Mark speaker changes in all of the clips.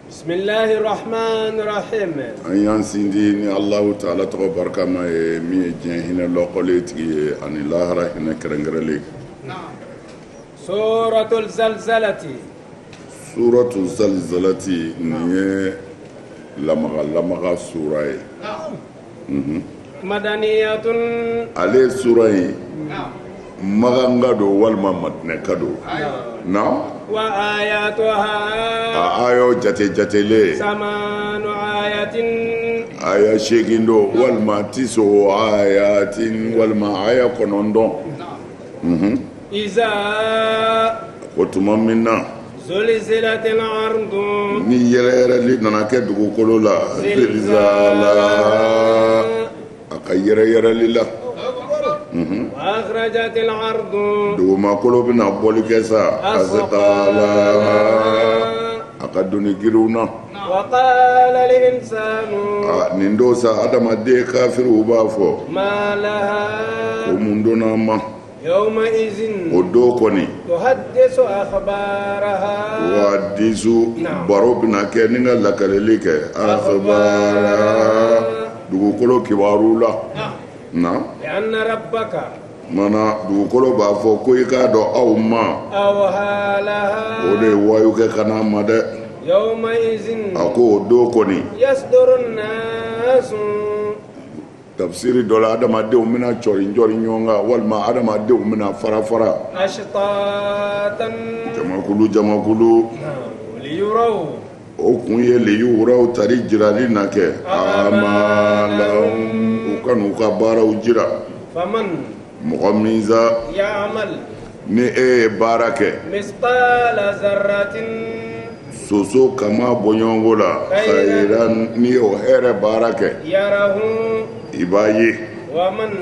Speaker 1: Bismillahir Rahmanir Rahim.
Speaker 2: An sindi ni Allahu Ta'ala tɔgɔ barikama ye min ye diɲɛ hinɛ lɔkɔlen tigi ye ani lahara hinɛ kɛrɛnkɛrɛnlen.
Speaker 1: Suratul Zalzalati.
Speaker 2: Suratul Zalzalati nin ye lamaga sura ye.
Speaker 1: Madaniyatun.
Speaker 2: Ale sura in maganga do walima madinɛka do. Naam.
Speaker 1: Wa ayatuha.
Speaker 2: Ayo jatele.
Speaker 1: Samanu ayatin.
Speaker 2: Aya seegin do walima tiso ayatin walima aya kɔnɔntɔn.
Speaker 1: Iza.
Speaker 2: O tuma min na.
Speaker 1: Zulzilatil ardu.
Speaker 2: Ni yɛrɛyɛrɛli nana kɛ dugukolo la. Zilzala. A ka yɛrɛyɛrɛli la.
Speaker 1: Akhrajatil ardu.
Speaker 2: Dugumakolo bɛna bɔli kɛ sa. Asqala. A ka doni giriw na.
Speaker 1: Wa qala al insanu.
Speaker 2: Nin don sa adamaden kafiriw b'a fɔ.
Speaker 1: Ma laha.
Speaker 2: Ko mun donna ma.
Speaker 1: Yawma izin.
Speaker 2: O don kɔni.
Speaker 1: Tuhaddisu akhbaraha.
Speaker 2: Wa disu baro bɛna kɛ ni ka lakaleli kɛ. Akhbaraha. Dugukolo kibaru la. Na.
Speaker 1: Anna rabbaka.
Speaker 2: Mana dugukolo b'a fɔ ko I k'a dɔn aw ma.
Speaker 1: Awhalaha.
Speaker 2: O de ye wayu kɛ ka n'a ma dɛ.
Speaker 1: Yawma izin.
Speaker 2: A ko o don kɔni.
Speaker 1: Yasdurun nasu.
Speaker 2: Tafsiri dɔ la adamadenw bɛna cɔri ɲɔgɔn kan walima adamadenw bɛna fara.
Speaker 1: Ashtatan.
Speaker 2: Jamakulu.
Speaker 1: Liyuraw.
Speaker 2: O kun ye liyuraw tari jirali na kɛ. Amalahum. U ka n'u ka baaraw jira.
Speaker 1: Faman.
Speaker 2: Mɔgɔ min sa.
Speaker 1: Ya'mal.
Speaker 2: Ni ye baara kɛ.
Speaker 1: Misqala zarratin.
Speaker 2: Soso kama bɔɲɔgɔnko la. Khairan ni y'o hɛrɛ baara kɛ.
Speaker 1: Yarahu.
Speaker 2: I b'a ye.
Speaker 1: Waman.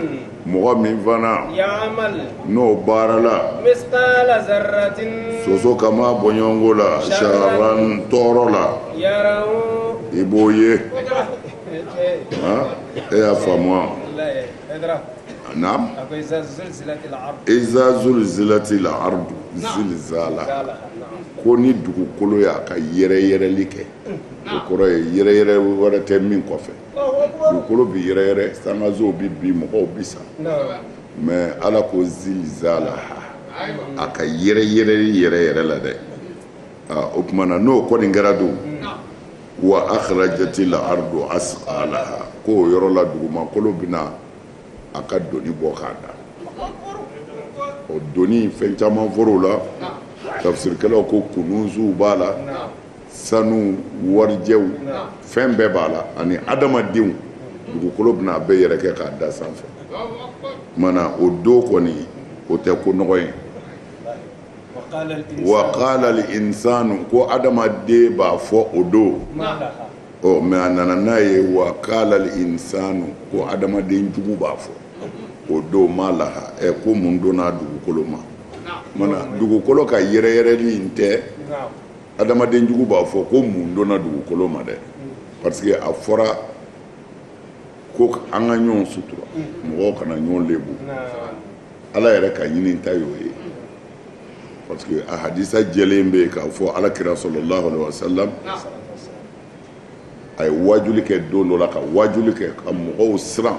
Speaker 2: Mɔgɔ min fana.
Speaker 1: Ya'mal.
Speaker 2: N'o baara la.
Speaker 1: Misqala zarratin.
Speaker 2: Soso kama bɔɲɔgɔnko la. Sharran tɔɔrɔ la.
Speaker 1: Yarahu.
Speaker 2: I b'o ye. E y'a faamu wa? Naam. Iza zulzilatil ardu zilzala. Ko ni dugukolo y'a ka yɛrɛyɛrɛli kɛ. O kɔrɔ ye yɛrɛyɛrɛ wɛrɛ tɛ min kɔfɛ. Dugukolo bi yɛrɛyɛrɛ sangazow bi bin mɔgɔw bi sa. Mais Ala ko zilzala. A ka yɛrɛyɛrɛli yɛrɛ la dɛ. O tuma na n'o kɔni kɛra don. Wa akhrajatil ardu asqalaha. Ko o yɔrɔ la dugumakolo bɛna a ka doni bɔ k'a da. O doni fɛn caman fɔr'o la. Tafsirikɛlaw ko kunuzuw b'a la. Sanu warijɛw fɛn bɛɛ b'a la ani adamadenw dugukolo bɛna a bɛɛ yɛrɛ kɛ k'a da sanfɛ. Mana o don kɔni o tɛ ko nɔgɔ ye. Wa qala al insanu ko adamaden b'a fɔ o don. Mais a nana n'a ye wa qala al insanu ko adamaden jugu b'a fɔ o don ma laha ko mun donna dugukolo ma. Mana dugukolo ka yɛrɛyɛrɛli in tɛ adamaden jugu b'a fɔ ko mun donna dugukolo ma dɛ. Parce que a fɔra ko an ka ɲɔgɔn sutura mɔgɔw kana ɲɔgɔn lebu. Ala yɛrɛ ka ɲini ta y'o ye. Parce que a hadisa jɛlen bɛ k'a fɔ alakira sallallahu alaihi wasallam a ye wajuli kɛ don dɔ la ka wajuli kɛ ka mɔgɔw siran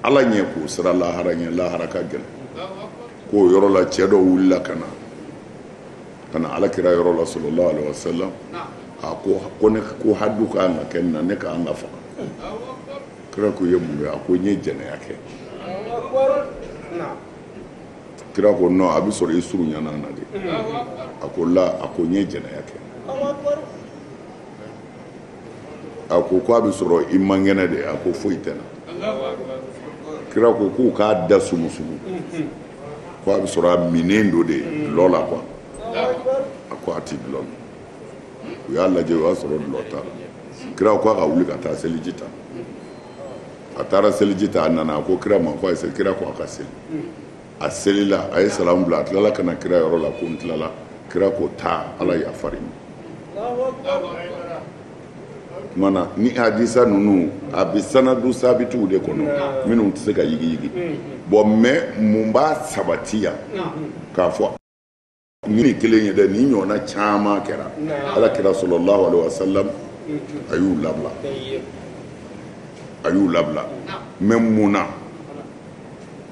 Speaker 2: Ala ɲɛ k'o siran lahara ɲɛ lahara ka gɛlɛn. K'o yɔrɔ la cɛ dɔ wulila ka na alakira yɔrɔ la sallallahu alaihi wasallam a ko ne ko hadu ka kan ka kɛ na ne ka kan ka faga. Kira ko ye mun ye a ko n ye jɛnɛya kɛ. Kira ko non a bɛ sɔrɔ i surunya na de. A ko la a ko n ye jɛnɛya kɛ. A ko a bɛ sɔrɔ i man kɛnɛ de a ko foyi tɛ na. Kira ko k'u k'a da sumusumu ko a bɛ sɔrɔ a minen do de dulɔ la quoi. A ko a ti dulɔ la. U y'a lajɛ o y'a sɔrɔ dulɔ t'a la. Kira ko a ka wuli ka taa seliji ta. A taara seliji ta a nana a ko kira ma ko a ye kira ko a ka seli. A selila a ye salamu bila a tilala ka na kira yɔrɔ la ko n tilala kira ko taa Ala yafari ma. Mana ni hadisa ninnu a bɛ sanadu sabitiw de kɔnɔ minnu tɛ se ka yigi. Bon mais mun b'a sabati yan k'a fɔ ni kelen ye dɛ ni ɲɔgɔnna caman kɛra ala kira sallallahu alaihi wasallam a y'u labila mais mun na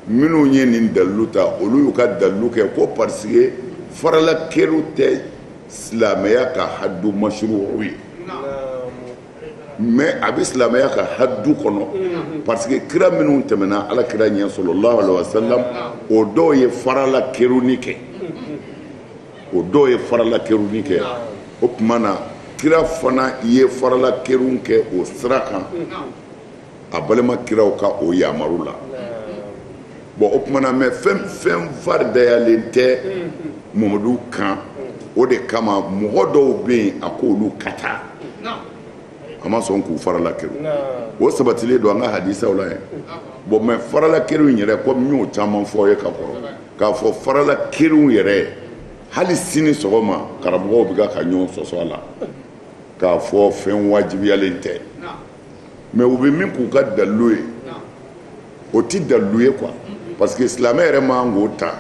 Speaker 2: minnu ye nin dalilu ta olu y'u ka dalilu kɛ ko parce que farala kɛliw tɛ silamɛya ka haddu mashru'u ye mais a bɛ silamɛya ka haddu kɔnɔ parce que kira minnu tɛmɛna ala kira ɲɛ sallallahu alaihi wasallam o dɔw ye farala kɛliw kɛ o dɔw ye farala kɛliw kɛ o tuma na kira fana ye farala kɛliw kɛ o sira kan a balima kiraw ka o yamaru la bon o tuma na mais fɛn faridayalen tɛ Mamadu kan o de kama mɔgɔ dɔw bɛ yen a k'olu ka taa a ma sɔn k'u farala kɛliw o sabatilen don an ka hadisaw la yen bon mais farala kɛliw yɛrɛ komi n y'o caman fɔ ye ka kɔrɔ k'a fɔ farala kɛliw yɛrɛ hali sini sɔgɔma karamɔgɔw bɛ ka ɲɔgɔn sɔsɔ a la k'a fɔ fɛn wajibiyalen tɛ mais u bɛ min k'u ka dalilu ye o tɛ dalilu ye quoi parce que silamɛ yɛrɛ man k'o ta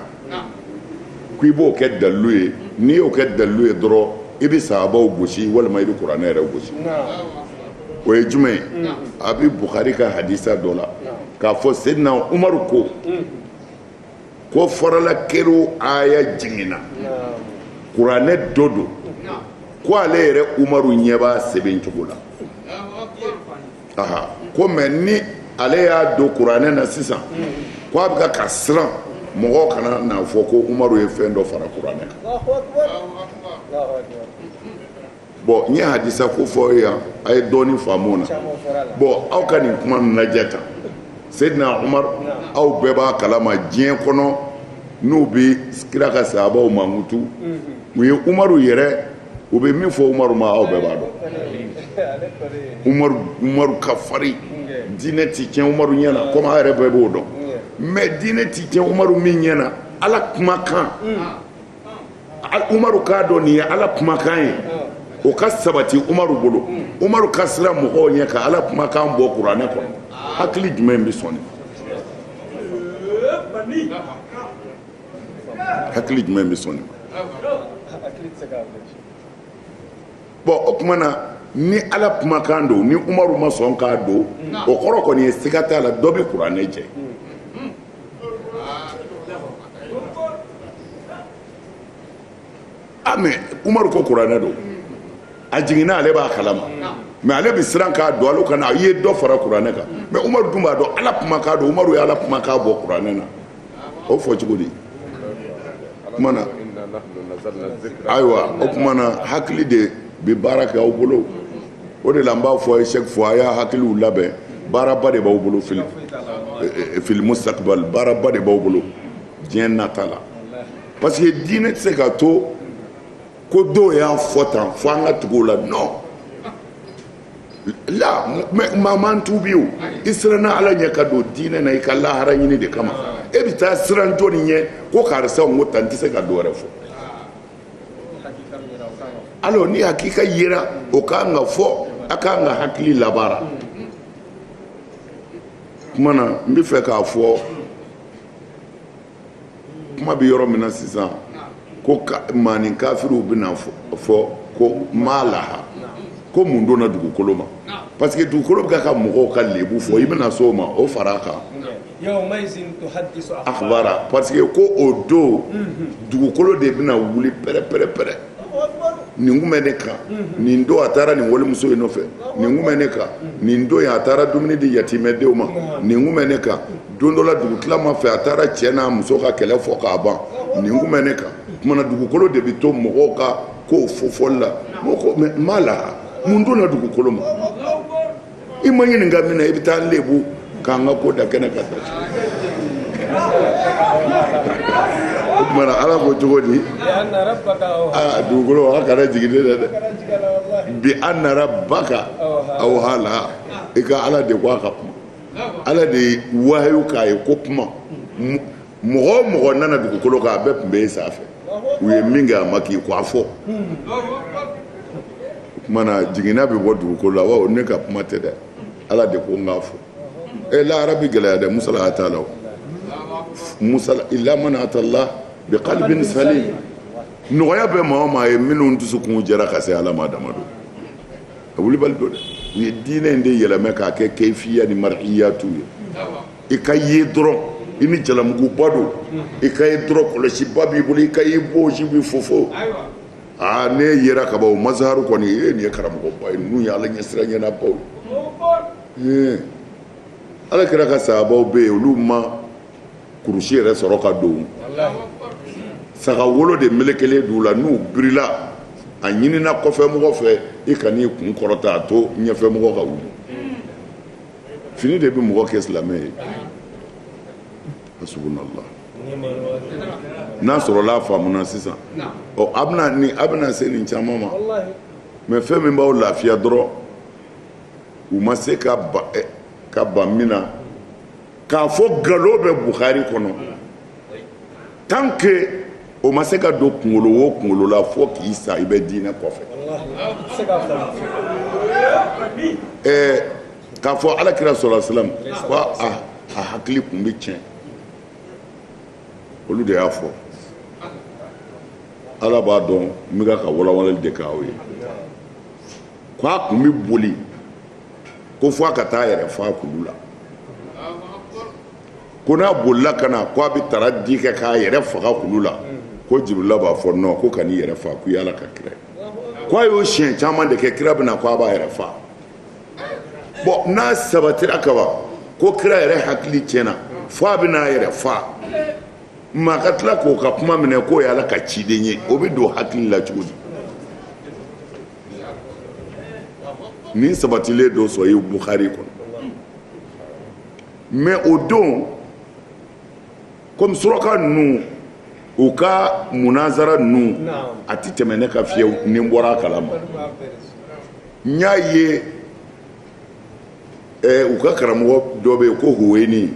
Speaker 2: k'i b'o kɛ dalilu ye n'i y'o kɛ dalilu ye dɔrɔn i bɛ sahabaw gosi walima i bɛ kuranɛ yɛrɛ gosi o ye jumɛn ye a bɛ Bukhari ka hadisa dɔ la k'a fɔ Seydina Umaru ko farala kɛliw aya jiginna kuranɛ dɔ don ko ale yɛrɛ Umaru ɲɛ b'a sɛbɛn cogo la ko mais ni ale y'a don kuranɛ na sisan ko a bɛ ka siran mɔgɔw kana n'a fɔ ko Umaru ye fɛn dɔ fara kuranɛ kan bon n ye hadisa ko fɔ yan a ye dɔɔni faamu na bon aw ka nin kuma lajɛ tan Seydina Umar aw bɛɛ b'a kalama diɲɛ kɔnɔ n'u bɛ kira ka sahabaw mankutu u ye Umaru yɛrɛ u bɛ min fɔ Umaru ma aw bɛɛ b'a dɔn Umaru ka farin diinɛ ti tiɲɛ Umaru ɲɛna komi a yɛrɛ bɛɛ b'o dɔn mais diinɛ ti tiɲɛ Umaru min ɲɛna ala kumakan Umaru k'a dɔn nin ye ala kumakan ye o ka sabati Umaru bolo Umaru ka siran mɔgɔw ɲɛ ka ala kumakan bɔ kuranɛ kɔnɔ hakili jumɛn bɛ sɔn nin hakili jumɛn bɛ sɔn nin bon o tuma na ni ala kumakan don ni Umaru ma sɔn k'a don o kɔrɔ kɔni ye siga t'a la dɔ bɛ kuranɛ jɛ mais Umaru ko kuranɛ don a jiginna ale b'a kalama mais ale bɛ siran k'a don ale kana a ye dɔ fara kuranɛ kan mais Umaru dun b'a dɔn ala kumakan don Umaru ye ala kumakan bɔ kuranɛ na o fɔ cogo di kuma na ayiwa o kuma na hakili de bɛ baara kɛ aw bolo o de la n b'a fɔ chaque fois a y'a hakiliw labɛn baaraba de b'aw bolo fil mustaqbal baaraba de b'aw bolo diɲɛ nata la parce que diinɛ tɛ se ka to ko dɔw y'a fɔ tan fo an ka tugu o la non la maa man tuubi o i siranna ala ɲɛ ka don diinɛ na i ka lahara ɲini de kama e bɛ taa siran jɔnni ɲɛ ko karisa n ko tan n tɛ se ka dɔ wɛrɛ fɔ alors ni hakika yera o kan ka fɔ a kan ka hakili labaara kuma na n bɛ fɛ k'a fɔ kuma bɛ yɔrɔ min na sisan ko maani kafiriw bɛna fɔ ko maalaha ko mun donna dugukolo ma parce que dugukolo bɛ ka mɔgɔw ka lebu fɔ i bɛna s'o ma o fara a kan akhbara parce que ko o don dugukolo de bɛna wuli pɛrɛ nin kun bɛ ne kan nin don a taara nin walimuso in nɔfɛ nin kun bɛ ne kan nin don a taara dumuni di yatimɛdenw ma nin kun bɛ ne kan don dɔ la dugutilama fɛ a taara cɛ n'a muso ka kɛlɛ fɔ k'a ban nin kun bɛ ne kan kumana dugukolo de bɛ to mɔgɔw ka kow fɔfɔli la mais ma la mun donna dugukolo ma i ma ɲininka min na i bɛ taa n lebu k'an ka ko da kɛnɛ ka taa o kumana ala ko cogo di dugukolo a kana jigin ne la dɛ bi anna rabbaka awha laha i ka ala de ko a ka kuma ala de ye wahayu k'a ye ko kuma mɔgɔ o mɔgɔ nana dugukolo kan a bɛɛ tun bɛ e sanfɛ u ye min kɛ a ma k'i kɔ a fɔ o kumana jiginna bɛ bɔ dugukolo la wa ne ka kuma tɛ dɛ ala de ko n k'a fɔ lahara bɛ gɛlɛya dɛ musala a t'a la o musala illa man ata Allah bi qalbin salim nɔgɔya bɛ maa o maa ye minnu dusukun jɛra ka se ala ma dama don a wulibali don dɛ u ye diinɛ in de yɛlɛmɛ k'a kɛ kɛfiya ni marihiyatu ye i ka ye dɔrɔn i ni jalamuguba don i ka ye dɔrɔn kɔlɔsiba b'i bolo i ka ye bɔsi b'i fofo ne yera ka ban o mazaharu kɔni nin ye karamɔgɔba ye ninnu ye ala ɲɛsira ɲɛnabaw ye ala kira ka sahabaw bɛ yen olu ma kurusi yɛrɛ sɔrɔ ka don saga wolo de melekelen d'u la n'u birila a ɲinina kɔfɛ mɔgɔ fɛ i ka n'i kun kɔrɔta a to ɲɛfɛ mɔgɔ ka wuli fini de bɛ mɔgɔ kɛ silamɛ ye hasbunallah n'a sɔrɔla a faamuna sisan a bɛna se nin caman ma mais fɛn min b'aw lafiya dɔrɔn u ma se ka ban min na k'a fɔ nkalon bɛ Bukhari kɔnɔ tant que o ma se ka don kunkolo o kunkolo la fo k'i sa i bɛ diinɛ kɔfɛ k'a fɔ alakira sɔlɔ silam ko a hakili kun bɛ tiɲɛ olu de y'a fɔ ala b'a dɔn n bɛ ka walawalali de k'aw ye ko a kun bɛ boli ko fo a ka taa yɛrɛ fa kulu la ko n'a bolila ka na ko a bɛ tara di kɛ k'a yɛrɛ faga kulu la ko Jibrila b'a fɔ non ko ka n'i yɛrɛ fa ko i Ala ka kira ko a y'o siɲɛ caman de kɛ kira bɛ na ko a b'a yɛrɛ fa bon n'a sabatira ka ban ko kira yɛrɛ hakili tiɲɛna fo a bɛ n'a yɛrɛ fa maa ka tila k'o ka kuma minɛ k'o ye Ala ka ciden ye o bɛ don hakili la cogo di nin sabatilen dɔ sɔrɔ ye Bukhari kɔnɔ mais o don comme suraka ninnu u ka munazara ninnu a ti tɛmɛ ne ka fiyewu ni n bɔra a kalama n y'a ye u ka karamɔgɔ dɔ bɛ yen ko Huwaini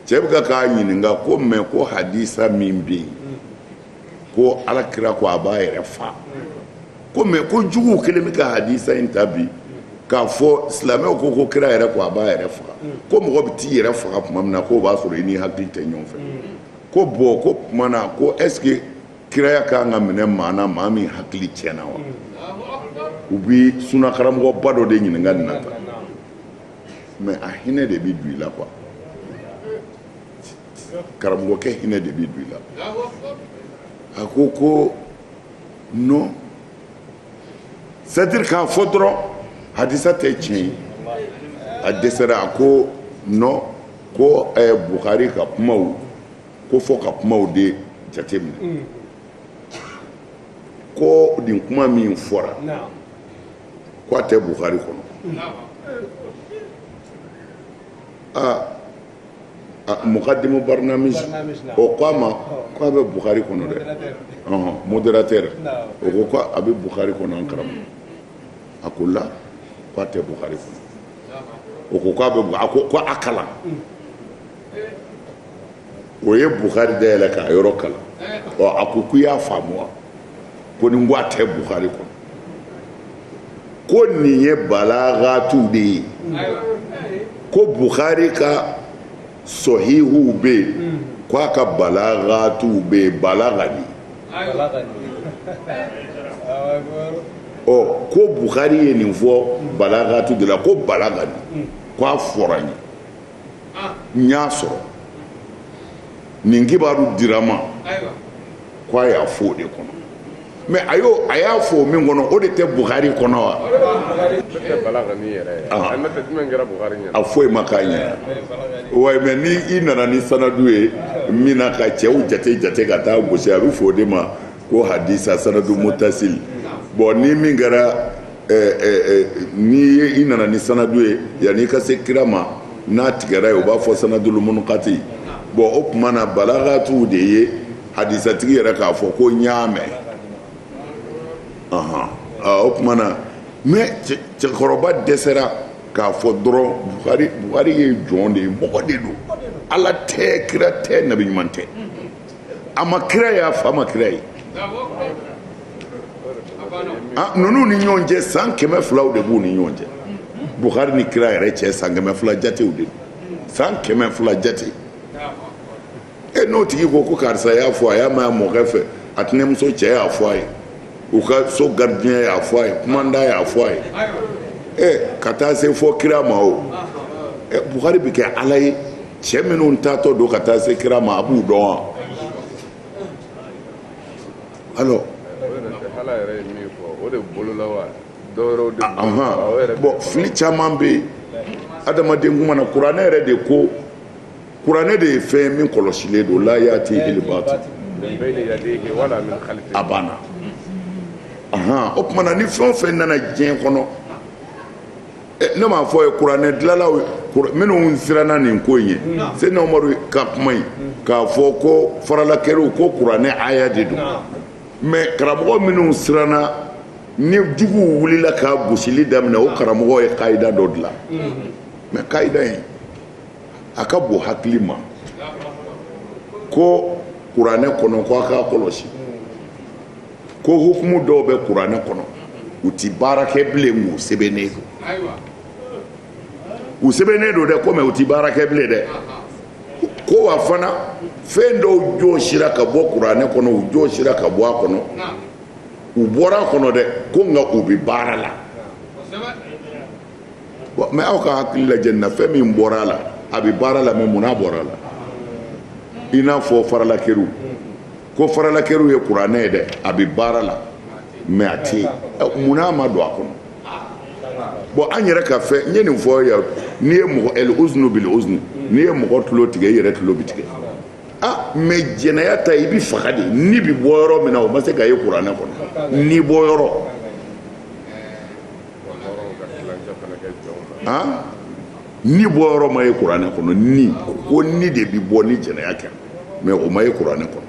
Speaker 2: cɛ bɛ ka k'a ɲininka ko mais ko hadisa min bɛ yen ko alakira ko a b'a yɛrɛ fa ko mais ko juguw kelen bɛ ka hadisa in ta bi k'a fɔ silamɛw ko kira yɛrɛ ko a b'a yɛrɛ faga ko mɔgɔ bɛ t'i yɛrɛ faga tuma min na k'o b'a sɔrɔ i ni hakili tɛ ɲɔgɔn fɛ ko bon ko tuma na ko est ce que kiraya kan ka minɛ maa na maa min hakili tiɲɛna wa u bɛ sunakaramɔgɔba dɔ de ɲininka nin na tan mais a hinɛ de bɛ don i la quoi karamɔgɔkɛ hinɛ de bɛ don i la a ko non c'est à dire k'a fɔ dɔrɔn hadisa tɛ tiɲɛ ye a dɛsɛra a ko non ko Bukhari ka kumaw ko fɔ ka kumaw de jateminɛ ko nin kuma min fɔra ko a tɛ Bukhari kɔnɔ mukaddimu barnamij o ko a ma ko a bɛ Bukhari kɔnɔ dɛ modérateur o ko a bɛ Bukhari kɔnɔ an karamɔgɔ a ko la ko a tɛ Bukhari kɔnɔ o ko ko a kalan o ye Bukhari dayɛlɛ k'a yɔrɔ kalan a ko k'i y'a faamu wa ko nin ko a tɛ Bukhari kɔnɔ ko nin ye balagatu de ye ko Bukhari ka sɔhihu bɛ yen ko a ka balagatu bɛ yen balagani ko Bukhari ye nin fɔ balagatu de la ko balagani ko a fɔra n ye n y'a sɔrɔ nin kibaru dira ma ko a y'a fɔ o de kɔnɔ mais a y'a fɔ o min kɔnɔ o de tɛ Bukhari kɔnɔ wa a foyi ma k'a ɲɛ wa mais ni i nana ni sanadu ye min na ka cɛw jate ka taa gosi a bɛ fɔ o de ma ko hadisa sanadu mutasil bon ni min kɛra ni i nana ni sanadu ye yanni i ka se kira ma n'a tigɛra ye o b'a fɔ sanadul munqati bon o tuma na balagatu de ye hadisatigi yɛrɛ k'a fɔ ko n y'a mɛn o tuma na mais cɛkɔrɔba dɛsɛra k'a fɔ dɔrɔn Bukhari ye jɔn de ye mɔgɔ de don ala tɛ kira tɛ nabi ɲuman tɛ a ma kira ye a fa ma kira ye ninnu ni ɲɔgɔn cɛ san 200 de b'u ni ɲɔgɔn cɛ Bukhari ni kira yɛrɛ cɛ san 200 jatew de san 200 jate n'o tigi ko karisa y'a fɔ a y'a mɛn a mɔkɛ fɛ a tɛnɛmuso cɛ y'a fɔ a ye u ka so gardien y'a fɔ a ye kumanda y'a fɔ a ye ka taa se fɔ kira ma o Buhari bɛ kɛ Ala ye cɛ minnu taatɔ don ka taa se kira ma a b'u dɔn wa alors
Speaker 3: Ala yɛrɛ ye min fɔ o de bolola wa dɔwɛrɛw de
Speaker 2: bon fili caman bɛ yen adamaden kuma na kuranɛ yɛrɛ de ko kuranɛ de ye fɛn min kɔlɔsilen don la yaati ilbati a banna o tuma na ni fɛn o fɛn nana diɲɛ kɔnɔ ne m'a fɔ ye kuranɛ dilanlaw minnu siranna nin ko in ye Seydina Umaru ka kuma in k'a fɔ ko faralakɛriw ko kuranɛ aya de don mais karamɔgɔ minnu siranna ni juguw wulila ka gosili daminɛ o karamɔgɔ ye kaida dɔ dilan mais kaida in a ka bon hakili ma ko kuranɛ kɔnɔ ko a k'a kɔlɔsi ko hukumu dɔw bɛ kuranɛ kɔnɔ u ti baara kɛ bilen u sɛbɛnnen don u sɛbɛnnen don dɛ ko mais u ti baara kɛ bilen dɛ ko wa fana fɛn dɔw jɔsira ka bɔ kuranɛ kɔnɔ u jɔsira ka bɔ a kɔnɔ u bɔra a kɔnɔ dɛ ko nka u bɛ baara la bon mais aw ka hakili lajɛ nin na fɛn min bɔra a la a bɛ baara la mais munna bɔra a la i n'a fɔ faralakɛriw ko faralakɛriw ye kuranɛ ye dɛ a bɛ baara la mais a tɛ yen munna a ma don a kɔnɔ bon an yɛrɛ ka fɛn n ye nin fɔ yan n'i ye mɔgɔ el uznu bil uznu n'i ye mɔgɔ tulo tigɛ i yɛrɛ tulo bɛ tigɛ mais jɛnɛya ta i bɛ faga de ni bɛ bɔ yɔrɔ min na o ma se ka ye kuranɛ kɔnɔ ni bɔ yɔrɔ ni bɔ yɔrɔ ma ye kuranɛ kɔnɔ ni ko ni de bɛ bɔ ni jɛnɛya kɛ mais o ma ye kuranɛ kɔnɔ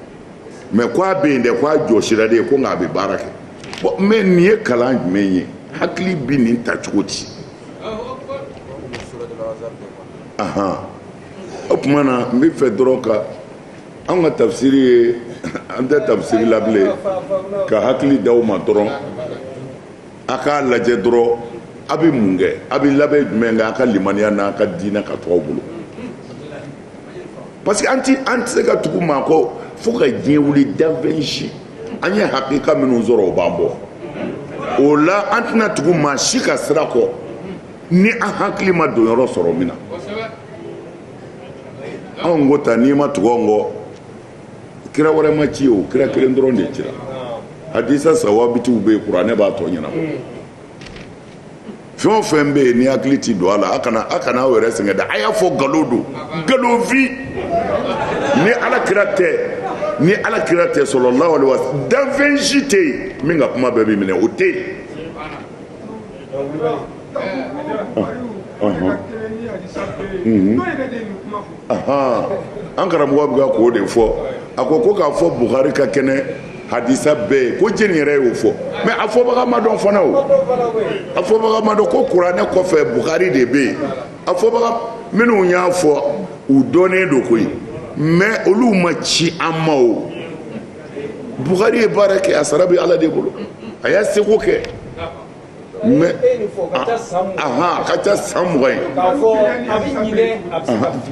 Speaker 2: mais ko a bɛ yen dɛ ko a jɔsira de ko nka a bɛ baara kɛ bon mais nin ye kalan jumɛn ye hakili bɛ nin ta cogo di o tuma na n bɛ fɛ dɔrɔn ka an ka tafsiri ye an tɛ tafsiri la bilen ka hakili d'aw ma dɔrɔn a k'a lajɛ dɔrɔn a bɛ mun kɛ a bɛ labɛn jumɛn kɛ a ka limaniya n'a ka diinɛ ka to aw bolo parce que an tɛ se ka tugu maa kɔ fo ka diɲɛ wuli danfɛn si an ye hakilika minnu sɔrɔ o b'an bɔ o la an tɛna tugu maa si ka sira kɔ ni an hakili ma don yɔrɔ sɔrɔ min na anw ko ta n'i ma tugu anw kɔ kira wɛrɛ ma ci o kira kelen dɔrɔn de cira hadisa sawabitiw bɛ yen kuranɛ b'a tɔ ɲɛnabɔ fɛn o fɛn bɛ yen ni hakili ti don a la a kana aw yɛrɛ sɛgɛn dɛ a y'a fɔ nkalon don nkalonfin ni ala kira tɛ sallallahu alaihi wasallam danfɛn si tɛ yen min ka kuma bɛɛ bɛ minɛ o tɛ yen an karamɔgɔ bɛ ka k'o de fɔ a ko k'a fɔ Buhari ka kɛnɛ hadisa bɛɛ ye ko jɛni yɛrɛ y'o fɔ mais a fɔbaga ma dɔn fana o a fɔbaga ma dɔn ko kuranɛ kɔfɛ Buhari de bɛ yen a fɔbaga minnu y'a fɔ u dɔnnen don koyi mais olu ma ci an ma o Buhari ye baara kɛ a sara bɛ Ala de bolo a y'a seko kɛ mais ka ca san 20 ye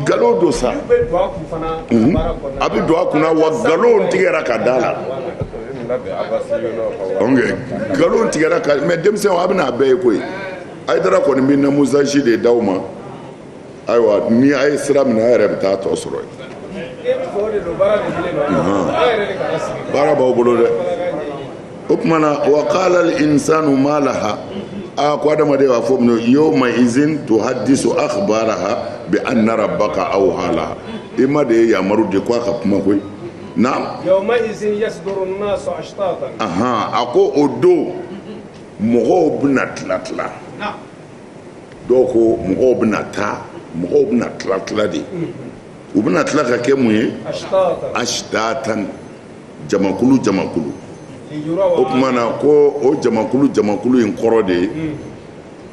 Speaker 2: nkalon don sa a bɛ don a kunna wa nkalon tigɛra ka da la nkalon tigɛra ka mais denmisɛnw a bɛna a bɛɛ ye koyi Hayidara kɔni bɛ namusaji de d'aw ma ayiwa ni a ye sira minɛ a yɛrɛ bɛ taa tɔ sɔrɔ yen baara b'aw bolo dɛ o tuma na wa qala al insanu ma laha ko adamaden b'a fɔ min yawma izin tuhaddisu akhbaraha bi anna rabbaka awha laha i ma de ye yamaru de ko a ka kuma koyi naam
Speaker 1: yawma izin yasduru an-nasu ashtatan
Speaker 2: a ko o don mɔgɔw bɛna tila dɔw ko mɔgɔw bɛna tila de u bɛna tila ka kɛ mun ye ashtatan jamakulu o tuma na ko o jamakulu in kɔrɔ de ye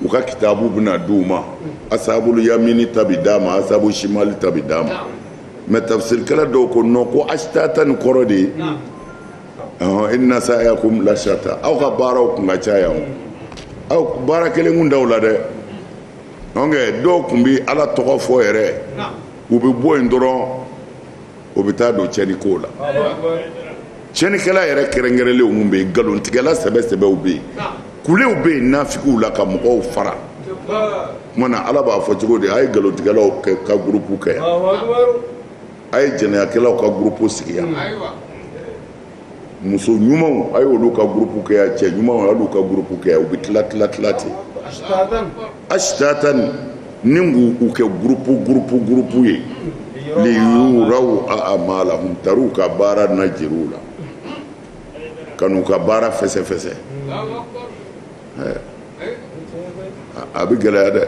Speaker 2: u ka kitabu bɛna di u ma ashabul yamini ta bɛ d'a ma ashabul shimali ta bɛ d'a ma mais tafsirikɛla dɔw ko non ko ashtatan kɔrɔ de ye inna sa'yakum la shatta aw ka baaraw kun ka ca yan aw baara kelen kun d'aw la dɛ dɔw kun bɛ Ala tɔgɔ fɔ yɛrɛ u bɛ bɔ yen dɔrɔn u bɛ taa don cɛniko la tiɲɛnikɛla yɛrɛ kɛrɛnkɛrɛnlenw mun bɛ yen nkalontigɛla sɛbɛsɛbɛw bɛ yen kulew bɛ yen nafigiw la ka mɔgɔw fara kuma na ala b'a fɔ cogo di a ye nkalontigɛlaw ka gurupu kɛ yan a ye jɛnɛyakɛlaw ka gurupu sigi yan muso ɲumanw a ye olu ka gurupu kɛ yan cɛ ɲumanw a y'olu ka gurupu kɛ yan u bɛ tila ten asitatan ni k'u kɛ gurupu ye liyuraw a'malahum taru ka baara najiriw la ka n'u ka baara fɛsɛfɛsɛ a bɛ gɛlɛya dɛ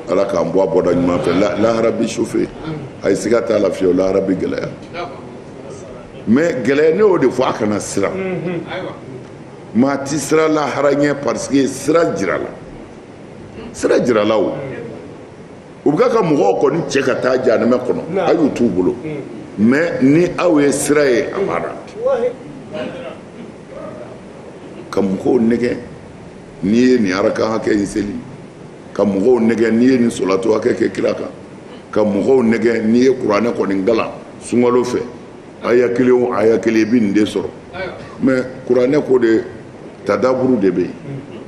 Speaker 2: ala k'an bɔ a bɔda ɲuman fɛ lahara bi sufe a ye siga t'a la fiyewu lahara bi gɛlɛya mais gɛlɛya ne y'o de fɔ a kana siran maa ti sira lahara ɲɛ parce que sira jirala o u bɛ ka mɔgɔw kɔni cɛ ka taa jahanɛmɛ kɔnɔ a y'u t'u bolo mais ni aw ye sira ye a banna ka mɔgɔw nɛgɛ n'i ye nin araka hakɛ in seli ka mɔgɔw nɛgɛ n'i ye nin sɔlato hakɛ kɛ kira kan ka mɔgɔw nɛgɛ n'i ye kuranɛ kɔni galan sunkalo fɛ aya kelen o aya kelen i bɛ nin de sɔrɔ mais kuranɛ ko de tadaburu de bɛ yen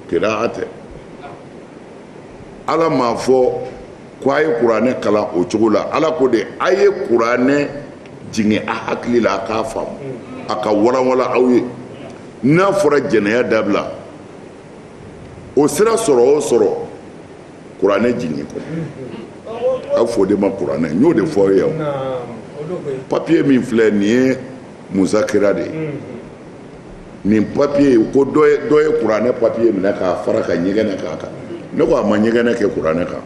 Speaker 2: kira'a tɛ ala m'a fɔ ko a ye kuranɛ kalan o cogo la ala ko de a ye kuranɛ jigin a hakili la a k'a faamu a ka walawala aw ye n'a fɔra jɛnɛya dabila o sira sɔrɔ o sɔrɔ kuranɛ jigin kɔnɔ a fɔ de ma kuranɛ n y'o de fɔ aw ye papiye min filɛ nin ye musakira de ye nin papiye ko dɔ ye kuranɛ papiye minɛ k'a fara ka ɲɛgɛnɛ k'a kan ne ko a ma ɲɛgɛnɛ kɛ kuranɛ kan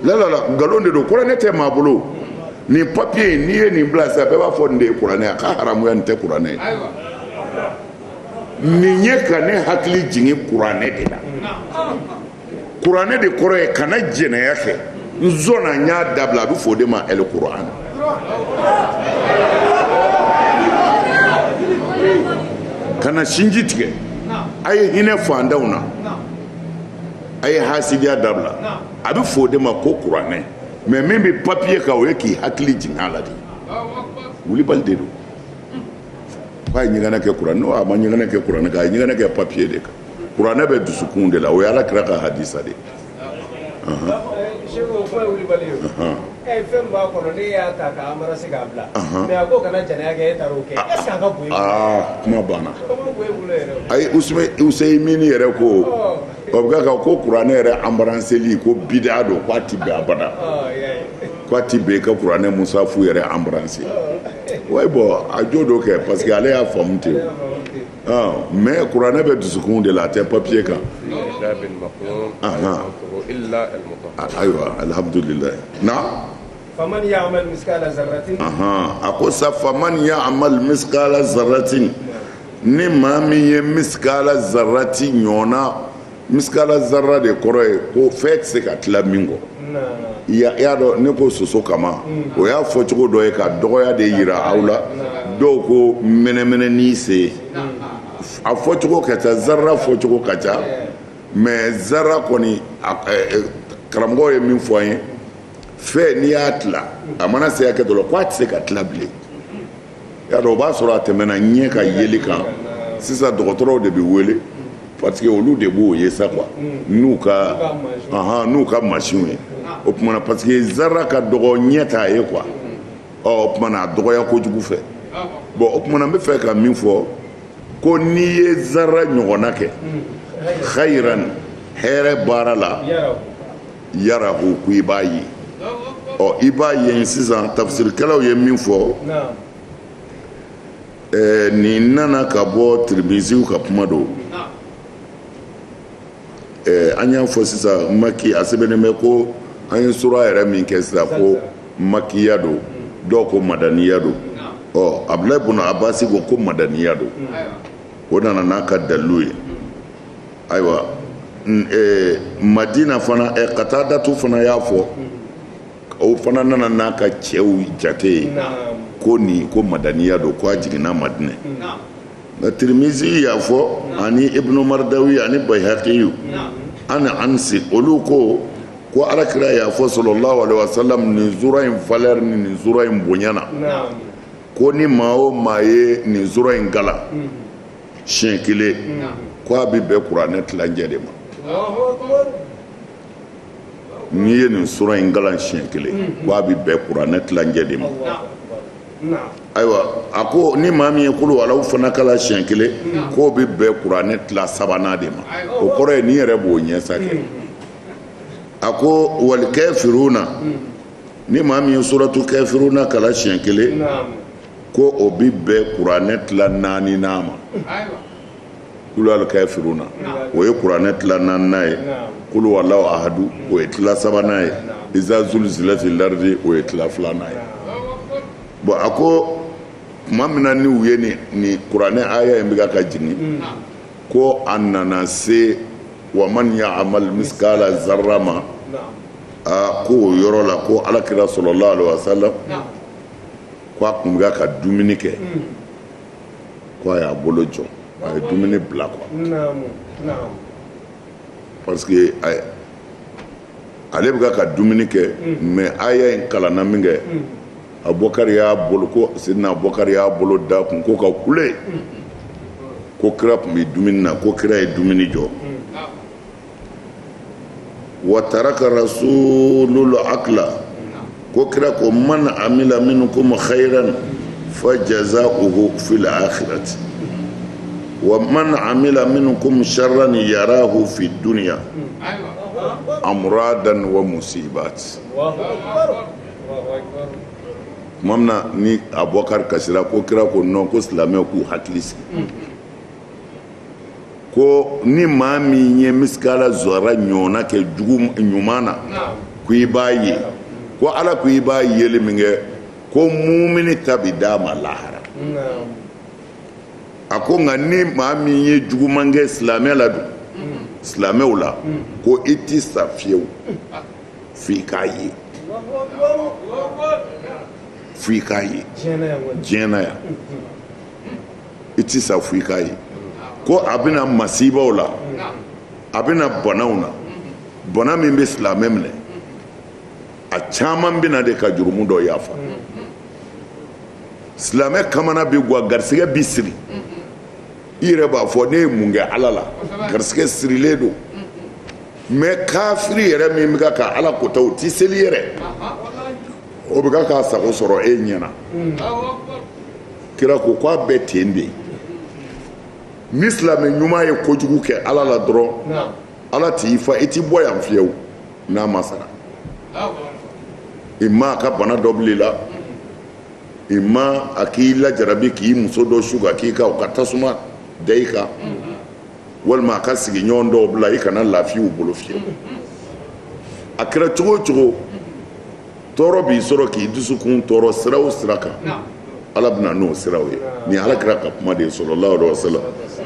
Speaker 2: lalala nkalon de don kuranɛ tɛ maa bolo nin papiye n'i ye nin bila sisan bɛɛ b'a fɔ nin de ye kuranɛ a ka haramuya nin tɛ kuranɛ ye nin ye ka ne hakili jigin kuranɛ de la kuranɛ de kɔrɔ ye kana jɛnɛya kɛ n zɔnna n y'a dabila a bɛ fɔ o de ma ɛl kuran kana sinji tigɛ a ye hinɛ fantanw na a ye hasidiya dabila a bɛ fɔ o de ma ko kuranɛ mais min bɛ papiye kan o ye k'i hakili jigin a la de wulibali de don k'a ye ɲɛgɛnɛ kɛ kuranɛ n'o a ma ɲɛgɛnɛ kɛ kuranɛ kan a ye ɲɛgɛnɛ kɛ papiye de kan kuranɛ bɛ dusukun de la o ye ala kira ka hadisa de
Speaker 1: fɛn b'a kɔnɔ ne y'a ta k'a marasi k'a bila mais a ko kana jɛnɛya kɛ e taara o kɛ est-ce que a ka bon
Speaker 2: kuma banna ayi useyimini yɛrɛ ko o bɛ ka ko kuranɛ yɛrɛ ambaranseli ko bida don k'a ti bɛn abada k'a ti bɛn ka kuranɛ musafu yɛrɛ ambaranse ouais bon a jo do kɛ parce que ale y'a faamu ten mais kuranɛ bɛ dusukun de la a tɛ papiye kan ayiwa alhamdulillah na
Speaker 1: faman ya'mal miskala zarratin
Speaker 2: a ko sa faman ya'mal miskala zarratin ni maa min ye miskala zarrati ɲɔgɔnna miskala zarra de kɔrɔ ye ko fɛn tɛ se ka tila min kɔ i y'a dɔn ne ko soso kama o y'a fɔ cogo dɔ ye ka dɔgɔya de yira aw la dɔw ko mɛnɛmɛnɛni se a fɔcogo ka ca zarra fɔcogo ka ca mais zarra kɔni karamɔgɔ ye min fɔ an ye fɛn n'i y'a tila a mana se hakɛ dɔ la ko a tɛ se ka tila bilen i y'a dɔn o b'a sɔrɔ a tɛmɛna ɲɛ ka yeli kan sisan dɔgɔtɔrɔw de bɛ wele parce que olu de b'o ye sa quoi n'u ka machine ye o tumana parce que zarra ka dɔgɔ ɲɛ t'a ye quoi o tumana a dɔgɔya kojugu fɛ bon o tumana n bɛ fɛ ka min fɔ ko n'i ye zarra ɲɔgɔnna kɛ khayran hɛrɛ baara la yarahu ko i b'a ye i b'a ye sisan tafsirikɛlaw ye min fɔ nin nana ka bɔ tirimiziw ka kuma don an y'a fɔ sisan maki a sɛbɛnnen bɛ ko an ye sura yɛrɛ min kɛ sisan ko makiya don dɔw ko madaniya don abdulayi ibn abasi ko madaniya don o nana n'a ka dalilu ye ayiwa madina fana katadatu fana y'a fɔ o fana nana n'a ka cɛw jate ye ko nin ko madaniya don ko a jiginna madinɛ nka tirimizi y'a fɔ ani ibnu mardawi ani bayhaqiyu ani ansi olu ko alakira y'a fɔ sallallahu alaihi wasallam nin zura in valeur ni nin zura in bonyana ko ni maa o maa ye nin sura in kalan siɲɛ kelen ko a bɛ bɛn kuranɛ tilancɛ de ma n'i ye nin sura in kalan siɲɛ kelen ko a bɛ bɛn kuranɛ tilancɛ de ma ayiwa a ko ni maa min ye kulu walaw fana kalan siɲɛ kelen k'o bɛ bɛn kuranɛ tila sabanan de ma o kɔrɔ ye n'i yɛrɛ b'o ɲɛsa kɛ a ko wali kafiruna ni maa min ye suratu kafiruna kalan siɲɛ kelen ko o bɛ bɛn kuranɛ tila naani n'a ma kulu al kafiruna o ye kuranɛ tila naaninan ye kulu walaw ahadu o ye tila sabanan ye iza zulzilatil ardi o ye tila filanan ye bon a ko tuma min na ni u ye nin kuranɛ aya in bɛ ka jigin ko a nana se wa man ya'mal miskala zarra ma ko o yɔrɔ la ko alakira sallallahu alaihi wasallam ko a tun bɛ ka dumuni kɛ ko a y'a bolo jɔ a ye dumuni bila quoi parce que ale bɛ ka dumuni kɛ mais aya in kalanna min kɛ Abubakar y'a bolo ko Sidina Abubakar y'a bolo da kun ko ka kule ko kira tun bɛ dumuni na ko kira ye dumuni jɔ wa taraka rasulul akla ko kira ko man amila minkum khairan fajazauhu fil akhirati wa man amila minkum sharran yarahu fi dunya amradan wa musibat mamna ni Abubakar kasira ko kira ko non ko silamɛw k'u hakili sigi ko ni maa min ye miskala zɔra ɲɔgɔnna kɛ jugu ɲuman na ko i b'a ye ko ala ko i b'a yeli min kɛ ko mumini ta bi d'a ma lahara a ko nka ni maa min ye juguman kɛ silamɛ la dun silamɛw la ko i ti sa fiyewu f'i k'a ye f'i k'a ye diɲɛ na yan i ti sa f'i k'a ye ko a bɛna masibaw la a bɛna banaw na bana min bɛ silamɛ minɛ a caman bɛna de ka jurumu dɔ yafa silamɛ kamana bɛ guwa garisɛgɛ bi siri i yɛrɛ b'a fɔ ne ye mun kɛ ala la garisɛgɛ sirilen don mais kafiri yɛrɛ min bɛ ka ala kota o ti seli yɛrɛ o bɛ ka sago sɔrɔ e ɲɛna kira ko k'a bɛɛ ten de ni silamɛ ɲuman ye kojugu kɛ ala la dɔrɔn ala t'i fa i ti bɔ yan fiyewu n'a ma sara i ma a ka bana dɔ bil'i la i ma a k'i lajarabi k'i muso dɔ su ka k'i kan o ka tasuma da i kan walima a ka sigiɲɔgɔn dɔw bila i kana lafiya u bolo fiyewu a kɛra cogo o cogo tɔɔrɔ b'i sɔrɔ k'i dusukun tɔɔrɔ sira o sira kan ala bɛna n'o siraw ye nin ala kɛra ka kuma de ye sallallahu alaihi wasallam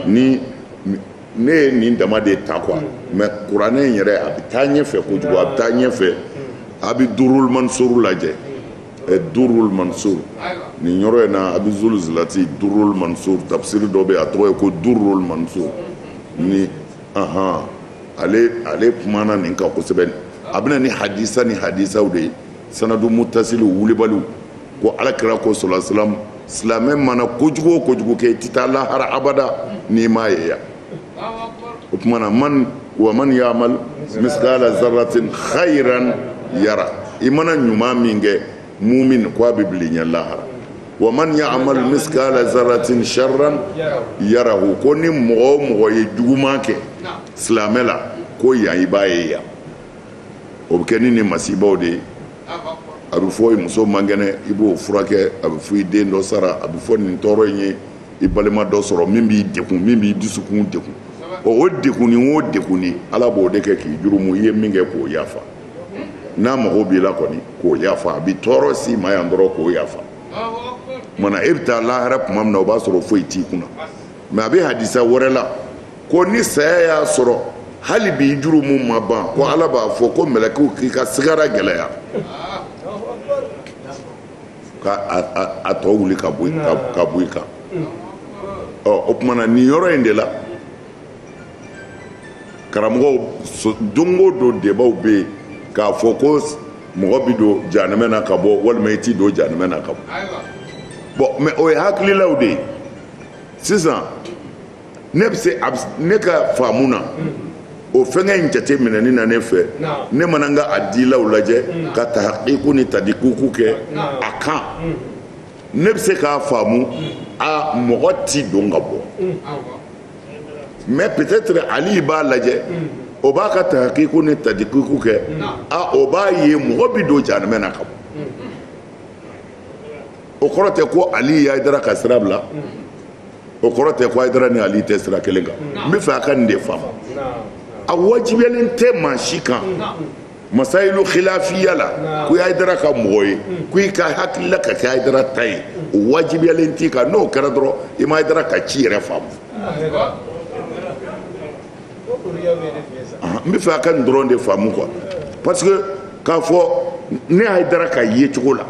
Speaker 2: ni ne ye nin dama de ta quoi mais kuranɛ in yɛrɛ a bɛ taa ɲɛfɛ kojugu a bɛ taa ɲɛfɛ a bɛ durul mansur lajɛ durul mansur nin yɔrɔ in na a bɛ zulzilati durul mansur tafsiri dɔ bɛ yen a tɔgɔ ye ko durul mansur ni ale kumana nin kan kosɛbɛ a bɛna ni hadisaw de ye sanadu mutasiliw wulibaliw ko alakira ko sallallahu alaihi wasallam silamɛ mana kojugu o kojugu kɛ i tɛ taa lahara abada n'i m'a ye yan o tuma na wa man ya'mal miskala zarratin khayran yara i mana ɲuman min kɛ mumin ko a bɛ bila i ɲɛ lahara wa man ya'mal miskala zarratin sharran yarahu ko ni mɔgɔ o mɔgɔ ye juguman kɛ silamɛ la ko yan i b'a ye yan o bɛ kɛ ni nin masibaw de ye a bɛ fɔ i muso man kɛnɛ i b'o furakɛ a bɛ fɔ i den dɔ sara a bɛ fɔ nin tɔɔrɔ in ye i balima dɔ sɔrɔ min b'i dekun min b'i dusukun dekun o dekunni o dekunni ala b'o de kɛ k'i jurumu i ye min kɛ k'o yafa n'a mago b'i la kɔni k'o yafa a bɛ tɔɔrɔ s'i ma yan dɔrɔn k'o yafa mana e bɛ taa lahara tuma min na o b'a sɔrɔ foyi t'i kunna mɛ a bɛ hadisa wɛrɛ la ko ni saya y'a sɔrɔ hali bi jurumu ma ban ko ala b'a fɔ ko mɛlɛkɛw k'i ka sigara gɛlɛya a tɔ wuli ka bɔ i kan o tuma na nin yɔrɔ in de la karamɔgɔw don o don debaw bɛ yen k'a fɔ ko mɔgɔ bɛ don jahanɛmɛ na ka bɔ walima i t'i don jahanɛmɛ na ka bɔ bon mais o ye hakililaw de ye sisan ne bɛ se ne ka faamu na o fɛngɛ in jate minɛni na ne fɛ ne mana n ka a dilaw lajɛ ka tahqiqu ni tadqiqu kɛ a kan ne bɛ se k'a faamu a mɔgɔ ti don ka bɔ mais peut-être Ali b'a lajɛ o b'a ka tahqiqu ni tadqiqu kɛ o b'a ye mɔgɔ bi don jahanama na ka bɔ o kɔrɔ tɛ ko Ali ye Hayidara ka sira bila o kɔrɔ tɛ ko Hayidara ni Ali tɛ sira kelen kan n bɛ fɛ a ka nin de faamu a wajibiyalen tɛ maa si kan masayilu khilafiya la ko Hayidara ka mɔgɔ ye ko i ka hakilila ka kɛ Hayidara ta ye o wajibiyalen t'i kan n'o kɛra dɔrɔn i ma Hayidara ka ci yɛrɛ faamu n bɛ fɛ a ka nin dɔrɔn de faamu quoi parce que k'a fɔ ne Hayidara ka ye cogo la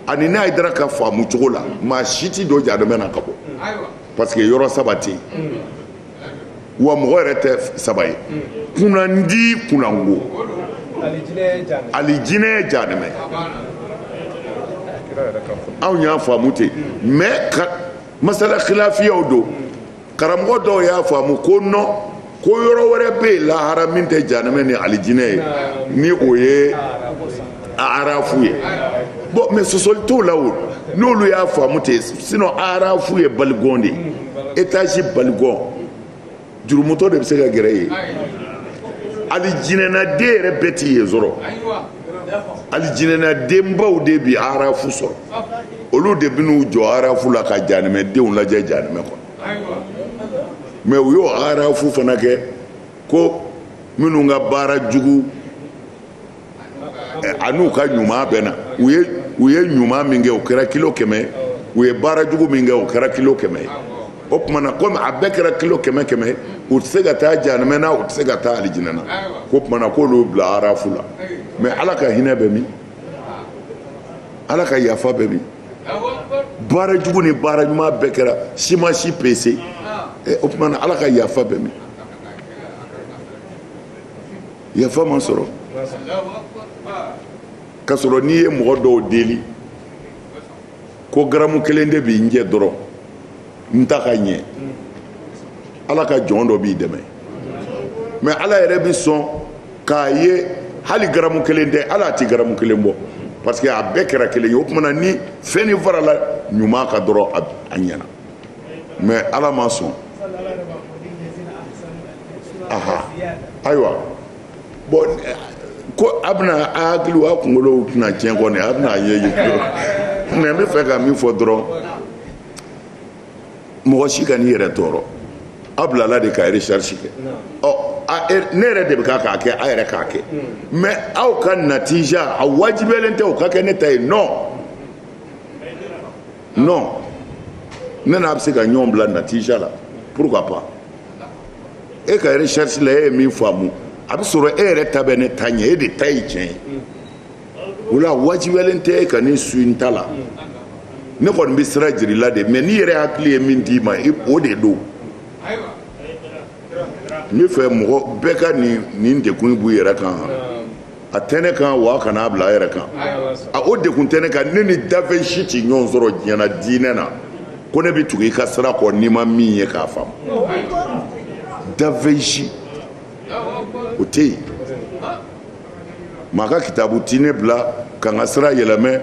Speaker 2: ani ne Hayidara ka faamu cogo la maa si tɛ don jahanama na ka bɔ parce que yɔrɔ saba tɛ yen wa mɔgɔ yɛrɛ tɛ saba ye kunandi kunango alijinɛ ye jahanama ye anw y'a faamu ten mais masala khilafiyaw don karamɔgɔ dɔw y'a faamu ko non ko yɔrɔ wɛrɛ bɛ yen lahara min tɛ jahanama ni alijinɛ ye ni o ye arafu ye bon mais sɔsɔli t'o la o n'olu y'a faamu ten sinon arafu ye baligɔn de ye étage baligɔn jurumutɔ de bɛ se ka gɛrɛ yen alijinɛnaden yɛrɛ bɛɛ t'i ye sɔrɔ alijinɛnadenbaw de bi arafu sɔrɔ olu de bɛ n'u jɔ arafu la ka jahanamadenw lajɛ jahanama kɔnɔ mais u y'o arafu fana kɛ ko minnu ka baara jugu an'u ka ɲuman bɛɛ na u ye ɲuman min kɛ o kɛra kilo 100 u ye baara jugu min kɛ o kɛra kilo 100 o tuma na komi a bɛɛ kɛra kilo 100 u tɛ se ka taa jahanama na u tɛ se ka taa alijinɛ na ko tuma na k'olu bila arafu la mais ala ka hinɛ bɛ min ala ka yafa bɛ min baara jugu ni baara ɲuman bɛɛ kɛra si ma si pese o tuma na ala ka yafa bɛ min yafa ma sɔrɔ ka sɔrɔ n'i ye mɔgɔ dɔw deli ko garamu 1 de b'i ɲɛ dɔrɔn n ta ka ɲɛ ala ka jɔn dɔ b'i dɛmɛ mais ala yɛrɛ bi sɔn k'a ye hali garamu 1 tɛ ala tɛ garamu 1 bɔ parce que a bɛɛ kɛra kelen ye o tuma na ni fɛn ni farala ɲuman ka dɔrɔn a ɲɛna mais ala ma sɔn ayiwa bon ko a bɛna a hakiliw a kunkolow tɛna tiɲɛ kɔni a bɛna a ye mais n bɛ fɛ ka min fɔ dɔrɔn mɔgɔ si ka n'i yɛrɛ tɔɔrɔ a bilala de ka recherche kɛ ne yɛrɛ de bɛ k'a kɛ a yɛrɛ k'a kɛ mais aw ka natija a wajibiyalen tɛ o ka kɛ ne ta ye non ne n'a bɛ se ka ɲɔgɔn bila natija la pourquoi pas e ka recherche la e ye min faamu a bɛ sɔrɔ e yɛrɛ ta bɛ ne ta ɲɛ e de ta ye tiɲɛ ye o la wajibiyalen tɛ e ka ne su n ta la ne kɔni bɛ sira jira i la de mais n'i yɛrɛ hakili ye min d'i ma o de don n bɛ fɛ mɔgɔ bɛɛ ka nin dekun b'u yɛrɛ kan a tɛ ne kan wa a kana bila a yɛrɛ kan o dekun tɛ ne kan ne ni dafɛn si tɛ ɲɔgɔn sɔrɔ diɲɛ na diinɛ na ko ne bɛ tugu i ka sira kɔ n'i ma min ye k'a faamu dafɛn si o tɛ yen maa ka kitabu ti ne bila ka n ka sira yɛlɛmɛ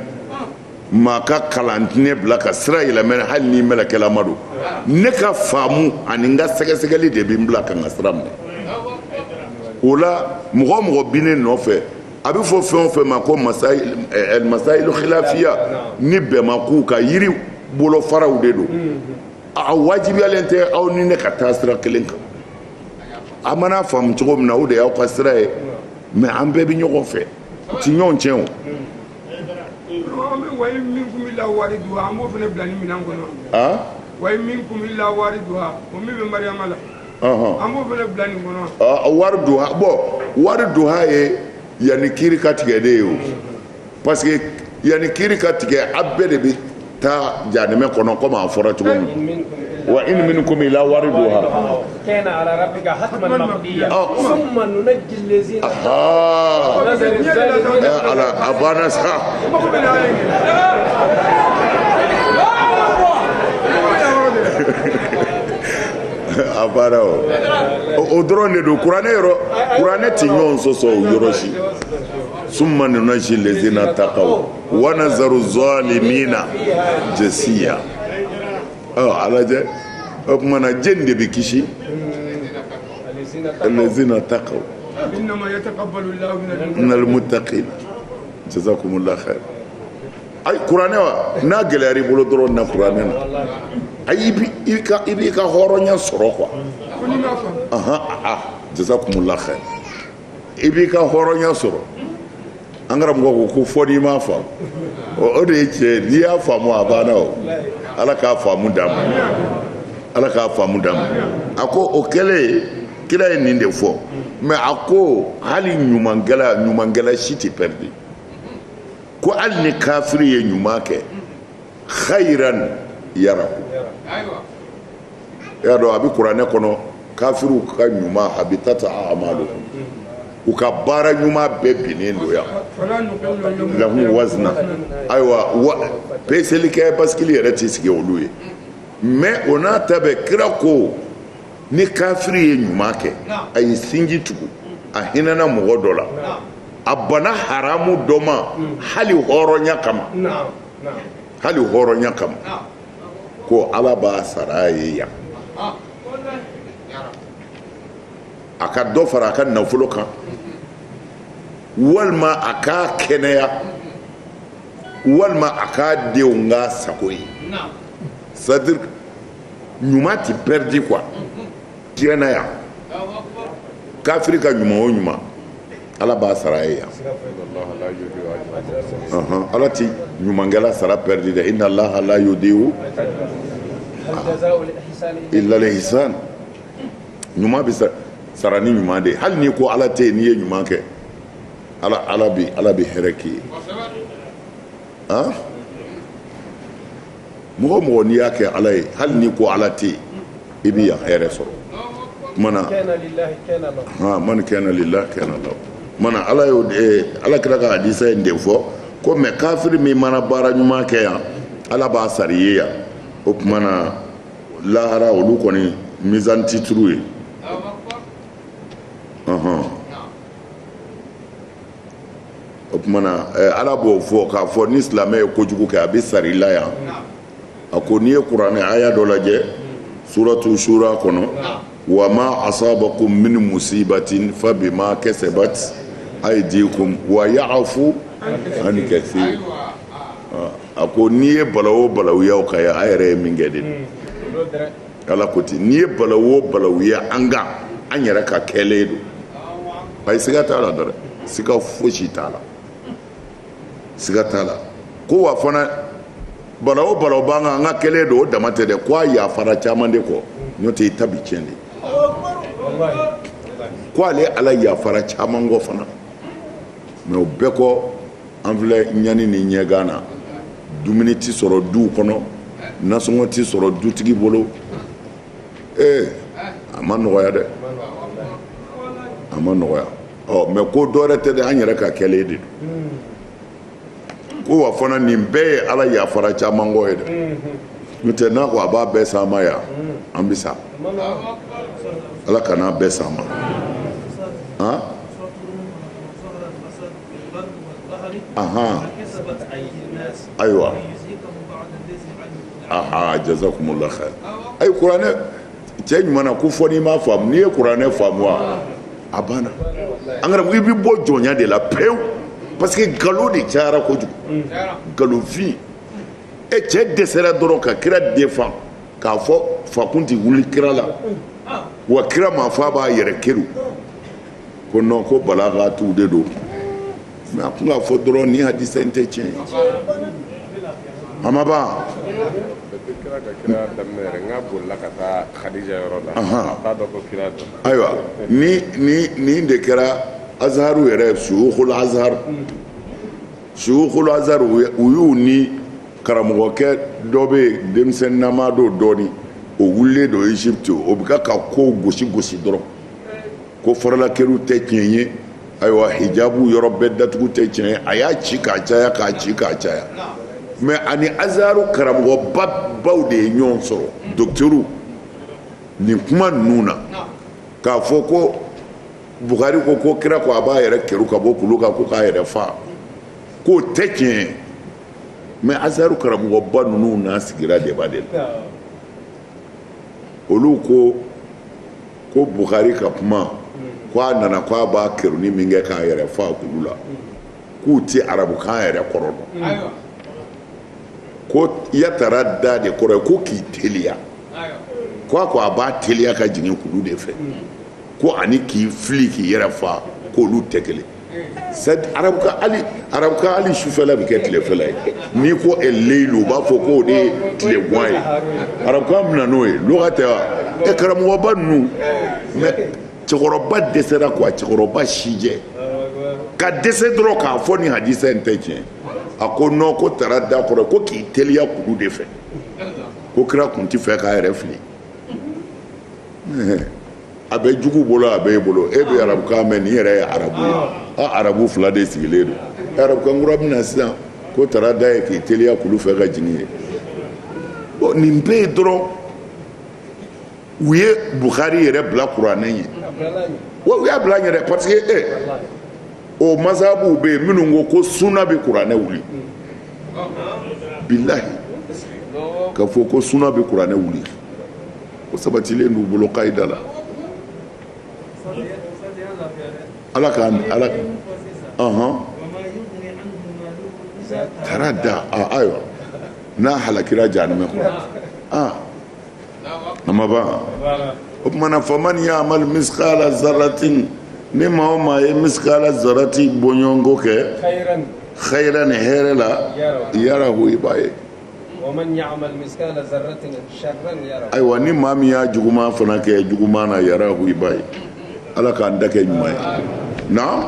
Speaker 2: maa ka kalan ti ne bila ka sira yɛlɛmɛ hali ni mɛlɛkɛlama don ne ka faamu ani n ka sɛgɛsɛgɛli de bɛ n bila ka n ka sira minɛ o la mɔgɔ mɔgɔ bi ne nɔfɛ a bɛ fɔ fɛn o fɛn ma ko masayilu khilafiya ni bɛnmakow ka yiri bolofaraw de don a wajibiyalen tɛ aw ni ne ka taa sira kelen kan a mana faamu cogo min na o de y'aw ka sira ye mais an bɛɛ bɛ ɲɔgɔn fɛ u tɛ ɲɔgɔn tiɲɛ o.
Speaker 4: wayi minkum illa wariduha an b'o fana bila ni minɛn kɔnɔ wayi minkum illa wariduha o min bɛ Mariyama la an b'o fana bila nin kɔnɔ
Speaker 2: wariduha bon wariduha ye yanni kiiri ka tigɛ de ye o parce que yanni kiiri ka tigɛ a bɛɛ de bɛ taa jahanama kɔnɔ komi a fɔra cogo min wa in minkum illa wariduha
Speaker 1: كان على ربك حتما مقضيا ثم ننجي الذين
Speaker 2: على أبانا a banna o dɔrɔn de don kuranɛ tɛ ɲɔgɔn sɔsɔ o yɔrɔ si summa nunajji lezina taqaw wa nazaru zalimina jasiya a lajɛ o kumana jɛni de bɛ kisi lezina taqaw minal muttaqin jazakumullahu khair ay kuranɛ wa n'a gɛlɛyara i bolo dɔrɔn na kuranɛ na ayi i b'i ka hɔrɔnya sɔrɔ quoi jazakumullahu khair i b'i ka hɔrɔnya sɔrɔ an karamɔgɔ ko fɔ n'i m'a faamu o de ye tiɲɛ n'i y'a faamu a banna o ala k'a faamu d'an ma ala k'a faamu d'an ma a ko o kɛlen kira ye nin de fɔ mais a ko hali ɲumankɛla si tɛ perdre ko hali ni kafiri ye ɲuman kɛ khayran yarahu y'a dɔn a bɛ kuranɛ kɔnɔ kafiriw ka ɲuman habitata a'maluhum u ka baara ɲuman bɛɛ binnen don yan lahu wazna ayiwa peselikɛ basikili yɛrɛ tɛ sigi olu ye mais o n'a ta bɛɛ kira ko ni kafiri ye ɲuman kɛ a ye sinji tugu a hinɛna mɔgɔ dɔ la a bana haramu dɔ ma hali hɔrɔnya kama ko ala b'a sara a ye yan a ka dɔ fara a ka nafolo kan walima a k'a kɛnɛya walima a k'a denw k'a sago ye c'est-à-dire ɲuman ti perdi quoi diɲɛna yan kafiri ka ɲuman o ɲuman ala b'a sara ye yan ala ti ɲumankɛla sara perdi dɛ inna allaha la yudiu illa al-ihsan ɲuman bɛ sara ni ɲuman de hali n'i ko ala tɛ yen n'i ye ɲuman kɛ ala bɛ hɛrɛ k'i ye mɔgɔ mɔgɔ n'i y'a kɛ ala ye hali n'i ko ala tɛ yen i bɛ yan hɛrɛ sɔrɔ mana man kana lillahi kana lahu mana ala kira ka hadisa in de fɔ ko mɛ kafiri min mana baara ɲuman kɛ yan ala b'a sara i ye yan o tuma na lahara olu kɔni mizan ti turu ye o tuma na ala b'o fɔ k'a fɔ ni silamɛ ye kojugu kɛ a bɛ sara i la yan a ko n'i ye kuranɛ aya dɔ lajɛ suratu shura kɔnɔ wa ma asabakum min musibatin fa bima kasabat aydikum wa ya'fu an kathir a ko n'i ye balawu o balawu ye aw kan yan a yɛrɛ ye min kɛ de ala ko ten n'i ye balawu o balawu ye an kan an yɛrɛ ka kɛlen don ayi siga t'a la dɛ siga fosi t'a la siga t'a la ko wa fana balawu o balawu b'an kan an ka kɛlen don o dama tɛ dɛ ko a yafara caman de kɔ n'o tɛ i ta bi tiɲɛ de ko ale ala yafara caman kɔ fana mɛ o bɛɛ kɔ an filɛ ɲani ni ɲɛgan na dumuni tɛ sɔrɔ duw kɔnɔ nasɔngɔ tɛ sɔrɔ dutigi bolo a ma nɔgɔya dɛ a ma nɔgɔya mɛ ko dɔwɛrɛ tɛ dɛ an yɛrɛ ka kɛlen de don ko wa fana nin bɛɛ ye ala yafara caman kɔ ye dɛ n'o tɛ n'a ko a b'a bɛɛ s'an ma yan an bɛ sa ala ka n'a bɛɛ s'an ma ayiwa jazakumullahu khair ayi kuranɛ cɛ ɲuman na ko fɔ n'i m'a faamu n'i ye kuranɛ faamu a banna an kana i bɛ bɔ jɔnya de la pewu parce que nkalon de cayara kojugu nkalonfin cɛ dɛsɛra dɔrɔn ka kira defan k'a fɔ fakun tɛ wuli kira la wa kira ma fɔ a b'a yɛrɛ keri ko non ko balagatiw de don mɛ a kun k'a fɔ dɔrɔn ni hadisa in tɛ tiɲɛ a ma ban ayiwa nin de kɛra azaharu yɛrɛ suyukhul azhar u y'u ni karamɔgɔkɛ dɔ bɛ yen denmisɛnninama dɔ dɔɔnin o wulilen don Egypte o bɛ ka kow gosi dɔrɔn ko faralakɛliw tɛ tiɲɛ ye ayiwa hijabu yɔrɔ bɛɛ datugu tɛ tiɲɛ ye a y'a ci k'a caya mais ani azaru karamɔgɔ baw de ye ɲɔgɔn sɔrɔ docteuru nin kuma ninnu na k'a fɔ ko Buhari ko kira ko a b'a yɛrɛ kɛru ka bɔ kulu kan ko k'a yɛrɛ fa k'o tɛ tiɲɛ ye mais azaru karamɔgɔba ninnu n'a sigira débat de la olu ko Buhari ka kuma ko a nana ko a b'a kɛruni min kɛ k'a yɛrɛ fa kulu la k'u tɛ arabukan yɛrɛ kɔrɔ dɔn ko yatara da de kɔrɔ ye ko k'i teliya ko a b'a teliya ka jigin kulu de fɛ ko ani k'i fili k'i yɛrɛ fa k'olu tɛ kelen arabukan hali sufɛla bɛ kɛ tilefɛla ye n'i ko leyilu u b'a fɔ k'o de ye tilegan ye arabukan bɛ na n'o ye lɔgɔ tɛ wa karamɔgɔba ninnu mais cɛkɔrɔba dɛsɛra quoi cɛkɔrɔba sijɛ ka dɛsɛ dɔrɔn k'a fɔ ni hadisa in tɛ tiɲɛ a ko non ko tara da kɔrɔ ko k'i teliya kulu de fɛ ko kira kun tɛ fɛ k'a yɛrɛ fili a bɛ jugu bolo a bɛ e bolo e bɛ arabukan mɛn nin yɛrɛ ye arabu ye arabu fila de sigilen don arabukan kura bɛ na sisan ko tara da ye k'i teliya kulu fɛ ka jigin ye bon nin bɛɛ ye dɔrɔn u ye Buhari yɛrɛ bila kuranɛ ye u y'a bila yɛrɛ parce que o masabuw bɛ yen minnu ko sunna bɛ kuranɛ wuli bilahi ka fɔ ko sunna bɛ kuranɛ wuli o sabatilen d'u bolo kayida la ala tara da ayiwa n'a halakira jahanama kɔnɔ a ma ban o tumana faman ya'mal miskala zarratin ni maa o maa ye miskala zarrati bɔɲɔgɔnko kɛ khayran hɛrɛ la yarahu i b'a ye ayiwa ni maa min y'a juguman fana kɛ juguman na yarahu i b'a ye ala k'an da kɛ ɲuman ye na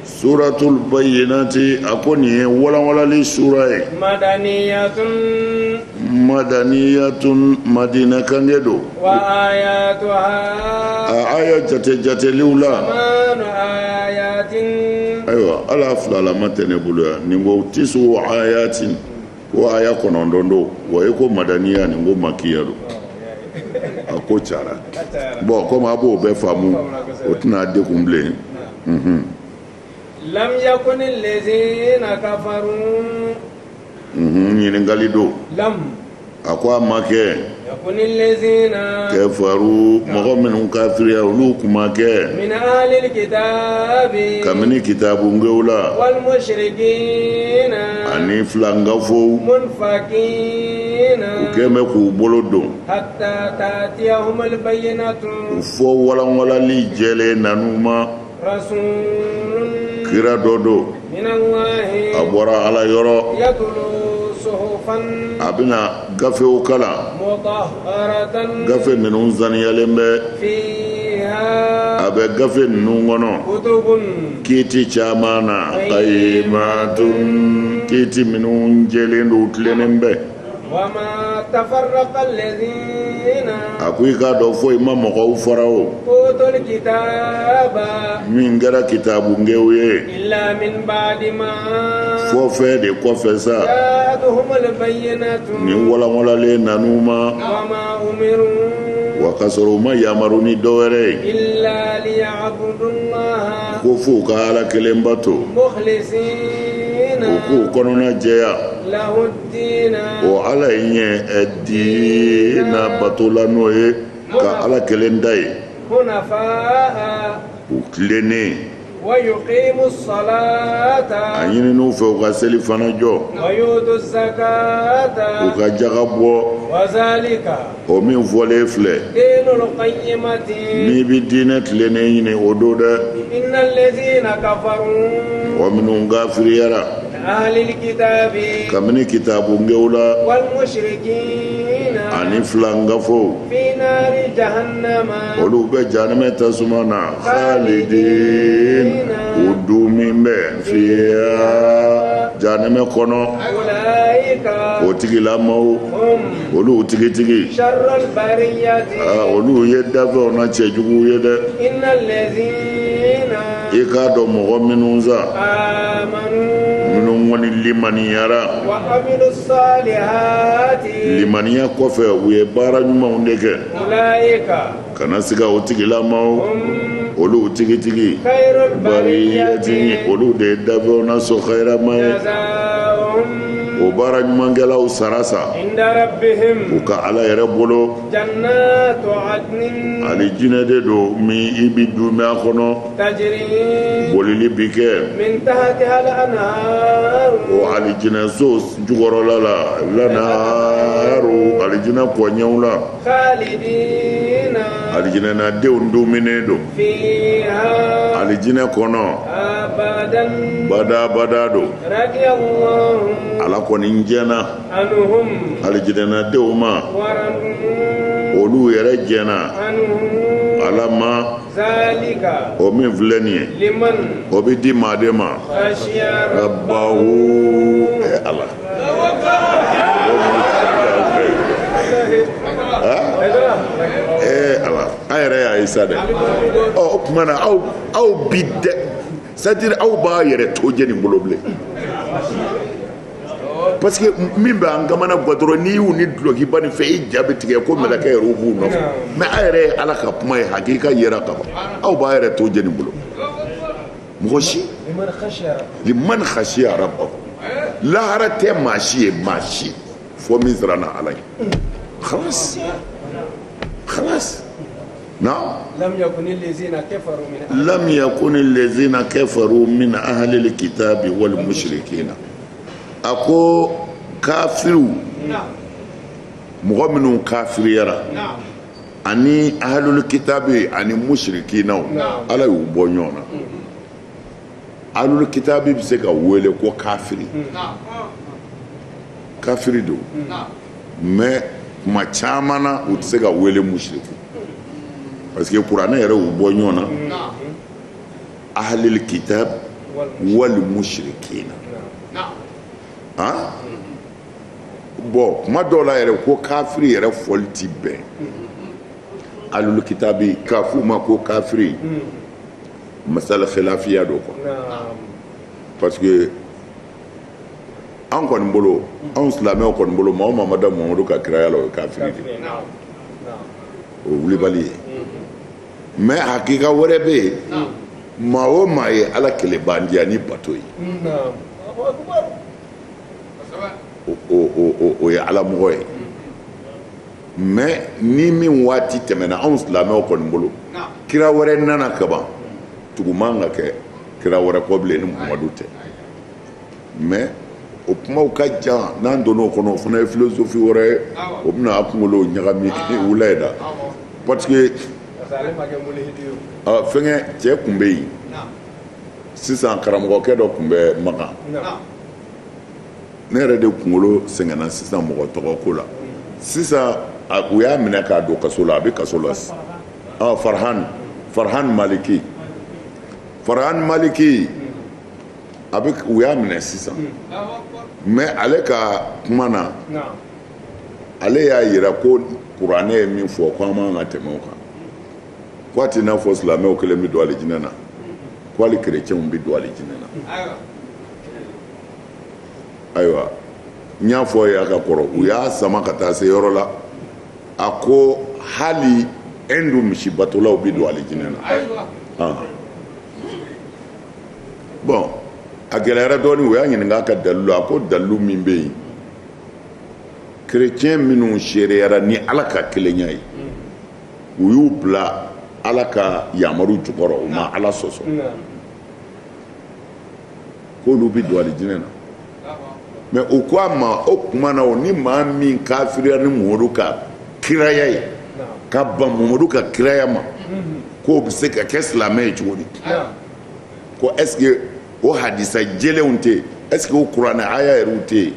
Speaker 2: suratul bayyinati a ko nin ye walanwalali sura ye madaniyatun madina kange do wa ayatuha aya jateliw la ayiwa ala filala ma tɛ ne bolo yan nin ko tisu ayatin ko aya kɔnɔntɔn do wa e ko madaniya nin ko makiya do a ko cara bon comme a b'o bɛɛ faamu o tɛna dekun bilen
Speaker 1: lam yakuni allazina kafaru
Speaker 2: ɲininkali do
Speaker 1: lam
Speaker 2: a ko a ma kɛ
Speaker 1: yakuni allazina
Speaker 2: kafaru mɔgɔ minnu kafiriya olu kuma kɛ
Speaker 1: min ahlil kitabi
Speaker 2: kabini kitabungew la
Speaker 1: wal mushrikina
Speaker 2: ani filangafow
Speaker 1: munfakina
Speaker 2: u kɛn bɛ k'u bolo don
Speaker 1: hatta ta'tiyahum al-bayyinatu
Speaker 2: fo walanwalali jɛlen nanu ma
Speaker 1: rasulun
Speaker 2: kira dɔ do
Speaker 1: minallahi
Speaker 2: a bɔra ala yɔrɔ
Speaker 1: yatlu suhufan
Speaker 2: a bɛna gafew kalan
Speaker 1: mutahharatan
Speaker 2: gafe ninnu zaniyalen bɛ
Speaker 1: fiha
Speaker 2: a bɛ gafe ninnu kɔnɔ
Speaker 1: kutubun
Speaker 2: kiiti caman na qayyimatun kiiti minnu jɛlen do tilennen bɛ
Speaker 1: wama tafarraqa alladhina
Speaker 2: a ko i k'a dɔn foyi ma mɔgɔw fara o
Speaker 1: utul kitaba
Speaker 2: min kɛra kitabungew ye
Speaker 1: illa min ba'di ma
Speaker 2: fɔ fɛn de kɔfɛ sa
Speaker 1: ja'atuhum al-bayyinatu
Speaker 2: nin walanwalalen nanu ma
Speaker 1: wama umiru
Speaker 2: wa ka sɔrɔ u ma yamaru ni dɔwɛrɛ ye
Speaker 1: illa liya'budullaha
Speaker 2: ko fo ka ala kelen bato
Speaker 1: mukhlisina
Speaker 2: o k'u kɔnɔna jɛya
Speaker 1: lahu ad-dina
Speaker 2: o ala ye ɲɛ diina batola n'o ye ka ala kelen da ye
Speaker 1: hunafa'a
Speaker 2: u tilennen
Speaker 1: wa yuqimu as-salata
Speaker 2: a ɲininiw fɛ u ka seli fana jɔ
Speaker 1: wa yutu az-zakata
Speaker 2: u ka jaga bɔ
Speaker 1: wa zalika
Speaker 2: o min fɔlen filɛ
Speaker 1: dinul qayyimati
Speaker 2: n'i bi diinɛ tilennen ɲini o do dɛ
Speaker 1: innal ladhina kafaru
Speaker 2: wa minnu kafiriyara
Speaker 1: ahlil kitabi
Speaker 2: kabini kitabungew la
Speaker 1: wal mushrikina
Speaker 2: ani filangafow
Speaker 1: fi nari jahannama
Speaker 2: olu bɛ jahanɛmɛ tasuma na khalidin u dumin bɛ fiya jahanɛmɛ kɔnɔ
Speaker 1: ulaika
Speaker 2: o tigilamaw olu tigitigi
Speaker 1: sharrul bariyati
Speaker 2: olu ye dafɛw na cɛjuguw ye dɛ
Speaker 1: innal ladhina
Speaker 2: i k'a dɔn mɔgɔ minnu sa
Speaker 1: amanu
Speaker 2: minnu kɔni limaniyara
Speaker 1: وعملوا الصالحات
Speaker 2: limaniya kɔfɛ u ye baara ɲumanw de kɛ
Speaker 1: أولئك
Speaker 2: kana siga o tigilamaw olu tigitigi
Speaker 1: خير
Speaker 2: bariyati
Speaker 1: البرية
Speaker 2: olu de ye dabɛnw so xayrama ye
Speaker 1: جزاؤهم
Speaker 2: o baara ɲumankɛlaw sarasa
Speaker 1: عند ربهم
Speaker 2: u ka ala yɛrɛ bolo
Speaker 1: جنات عدن
Speaker 2: ali jinɛ de don min i bi dumɛya kɔnɔ
Speaker 1: تجري
Speaker 2: bolili bi kɛ
Speaker 1: من تحتها الأنهار
Speaker 2: o ali jinɛ so jukɔrɔla la lanaharu ali jinɛ kɔɲɛw la
Speaker 1: خالدين
Speaker 2: ali jinɛ na denw duminen don
Speaker 1: فيها
Speaker 2: ali jinɛ kɔnɔ
Speaker 1: أبدا
Speaker 2: bada bada don
Speaker 1: رضي الله
Speaker 2: ala kɔni n jɛna
Speaker 1: عنهم
Speaker 2: ali jinɛ na denw ma
Speaker 1: ورضوا
Speaker 2: olu yɛrɛ jɛna
Speaker 1: عنه
Speaker 2: ala ma
Speaker 1: ذلك
Speaker 2: o min filɛ nin ye
Speaker 1: لمن
Speaker 2: o bi di maa de ma
Speaker 1: خشي
Speaker 2: rabahu ala ala an yɛrɛ y'a ye sa dɛ o tuma na aw bi dɛ c'est-à-dire aw b'a yɛrɛ to jɛ nin bolo bilen parce que min bɛ an kamana gan dɔrɔn n'i y'u ni dulokiba nin fɛ i ja bɛ tigɛ ko mɛlɛkɛ yɛrɛ b'u nɔfɛ mais a yɛrɛ ye ala ka kuma ye hakika yera ka ban aw b'a yɛrɛ to jɛ nin bolo mɔgɔ si liman khashiya rabbahu lahara tɛ maa si ye maa si fo min siranna ala ye خلاص خلاص نعم
Speaker 1: لم يكن
Speaker 2: الذين كفروا من أهل الكتاب والمشركين أكو كافروا مغمن كافر يرى أني أهل الكتاب أني مشركين على يبونيونا أهل الكتاب بسكا ولكو كافري كافري دو ما kuma caman na u tɛ se ka wele mushriku parce que kuranɛ yɛrɛ u bɔ ɲɔgɔn na ahlil kitab wal mushrikina bon kuma dɔw la yɛrɛ ko kafiri yɛrɛ fɔli ti bɛn ahlul kitabi k'a f'u ma ko kafiri masala khilafiya do quoi parce que an kɔni bolo anw silamɛw kɔni bolo maa o maa ma da Mamadu ka kiraya la o ye kafiri de o ye wulibali ye mais hakika wɛrɛ bɛ yen maa o maa ye ala kɛlɛbandiya ni bato ye o ye ala mɔgɔ ye mais ni min waati tɛmɛna anw silamɛw kɔni bolo kira wɛrɛ nana kaban tugu man ka kɛ kira wɛrɛ kɔ bilen ni Mamadu tɛ mais o kumaw ka jan n'an donn'o kɔnɔ o fana ye philosophie wɛrɛ ye o bɛna a kunkolo ɲagami wula ye da parce que fɛnkɛ cɛ tun bɛ yen sisan karamɔgɔkɛ dɔ tun bɛ Makan ne yɛrɛ de kunkolo sɛgɛnna sisan mɔgɔ tɔgɔ ko la sisan u y'a minɛ k'a don kaso la a bɛ kaso la Farhan Maliki a bɛ u y'a minɛ sisan mais ale ka kuma na ale y'a yira ko kuranɛ ye min fɔ ko an man ka tɛmɛ o kan ko a tɛ n'a fɔ silamɛw kelen bɛ don alijinɛ na ko hali kerecɛnw bɛ don alijinɛ na ayiwa n y'a fɔ ye a ka kɔrɔ u y'a sama ka taa se yɔrɔ la a ko hali Hindu misibatolaw bɛ don alijinɛ na bon a gɛlɛyara dɔɔnin u y'a ɲininka ka dalilu a ko dalilu min bɛ yen kerecɛn minnu seereyara ni ala ka kelenya ye u y'u bila ala ka yamaru jukɔrɔ u ma ala sɔsɔ k'olu bɛ don alijinɛ na mais u ko a ma o tuma na o ni maa min kafiriya ni Mamadu ka kiraya ye ka ban Mamadu ka kiraya ma k'o bɛ se ka kɛ silamɛ ye cogo di ko est-ce que o hadisa jɛlenw tɛ yen est-ce que o kuranɛ aya yɛrɛw tɛ yen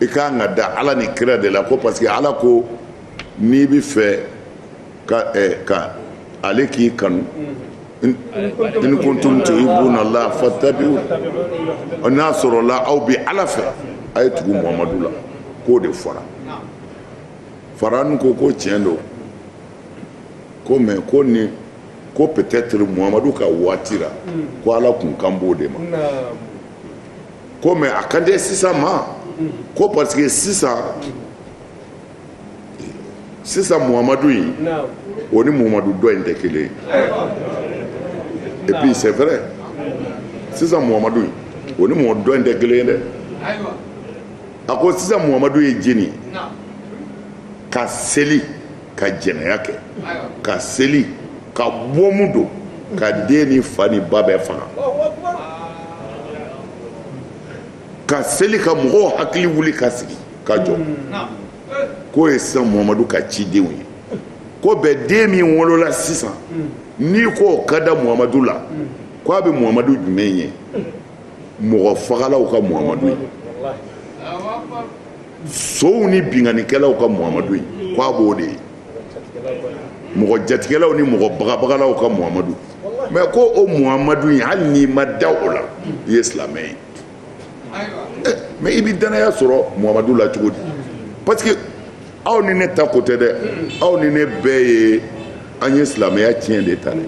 Speaker 2: i kan ka da ala ni kira de la ko parce que ala ko n'i bɛ fɛ ka ale k'i kanu in kuntum tuhibbuna Allah fattabi'u n'a sɔrɔla aw bɛ ala fɛ a ye tugu Muhamadu la k'o de fɔra Farhan ko tiɲɛ don ko mais ko ni ko peut-être Muhamadu ka waati la ko ala kun kan b'o de ma ko mais a ka di sisan ma ko parce que sisan Muhammadu in o ni Muhammadu dɔ in tɛ kelen ye et puis c'est vrai sisan Muhammadu in o ni Muhammadu dɔ in tɛ kelen ye dɛ a ko sisan Muhammadu ye jini ka seli ka jɛnɛya kɛ ka seli ka bɔmu don ka den ni fa ni ba bɛɛ faga ka seli ka mɔgɔw hakili wuli ka sigi ka jɔ k'o ye sisan Muhammadu ka cidenw ye ko bɛɛ den min wolola sisan n'i k'o ka da Muhammadu la k'a bɛ Muhammadu jumɛn ye mɔgɔ fagalaw ka Muhammadu ye sow ni binganikɛlaw ka Muhammadu ye k'a b'o de ye mɔgɔ jatigɛlaw ni mɔgɔ bagabagalaw ka Muhammadu mais ko o Muhammadu in hali n'i ma da o la i ye silamɛ ye mais i bɛ danaya sɔrɔ Muhammadu la cogo di parce que aw ni ne ta ko tɛ dɛ aw ni ne bɛɛ ye an ye silamɛya tiɲɛ de ta dɛ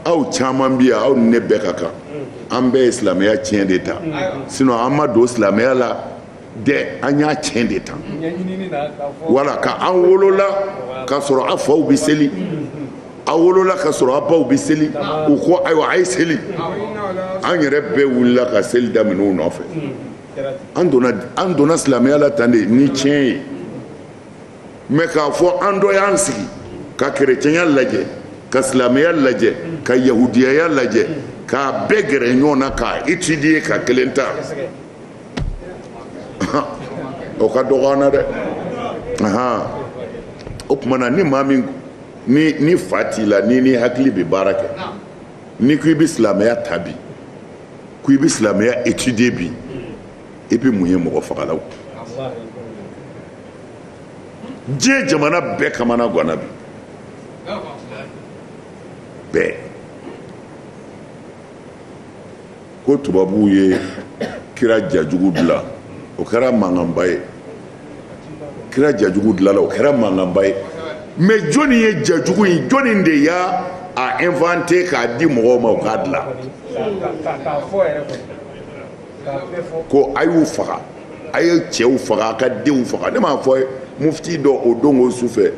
Speaker 2: aw caman bi yan aw ni ne bɛɛ ka kan an bɛɛ ye silamɛya tiɲɛ de ta sinon an ma don silamɛya la dɛ an y'a tiɲɛ de ta wala ka an wolola ka sɔrɔ a faw bɛ seli a wolola ka sɔrɔ a baw bɛ seli u ko ayiwa a ye seli an yɛrɛ bɛɛ wulila ka seli daminɛ u nɔfɛ an donna silamɛya la tan de ni tiɲɛ ye mais k'a fɔ an dɔ y'an sigi ka kerecɛnya lajɛ ka silamɛya lajɛ ka yahudiyaya lajɛ k'a bɛɛ gɛrɛ ɲɔgɔn na k'a étudier ka kelen ta o ka dɔgɔ an na dɛ o tuma na ni maa min ni fa t'i la ni hakili bɛ baara kɛ ni ko i bɛ silamɛya ta bi ko i bɛ silamɛya étudier bi i bɛ mun ye mɔgɔ fagalaw diɲɛ jamana bɛɛ kamana ganna bi bɛɛ ko tubabuw ye kira jajugu dilan o kɛra mankanba ye kira jajugu dilanla o kɛra mankanba ye mais jɔnni ye jajugu in jɔnni de y'a inventé k'a di mɔgɔw ma o k'a dilan ko a y'u faga a ye cɛw faga a ka denw faga ne m'a fɔ mufti dɔ o don o su fɛ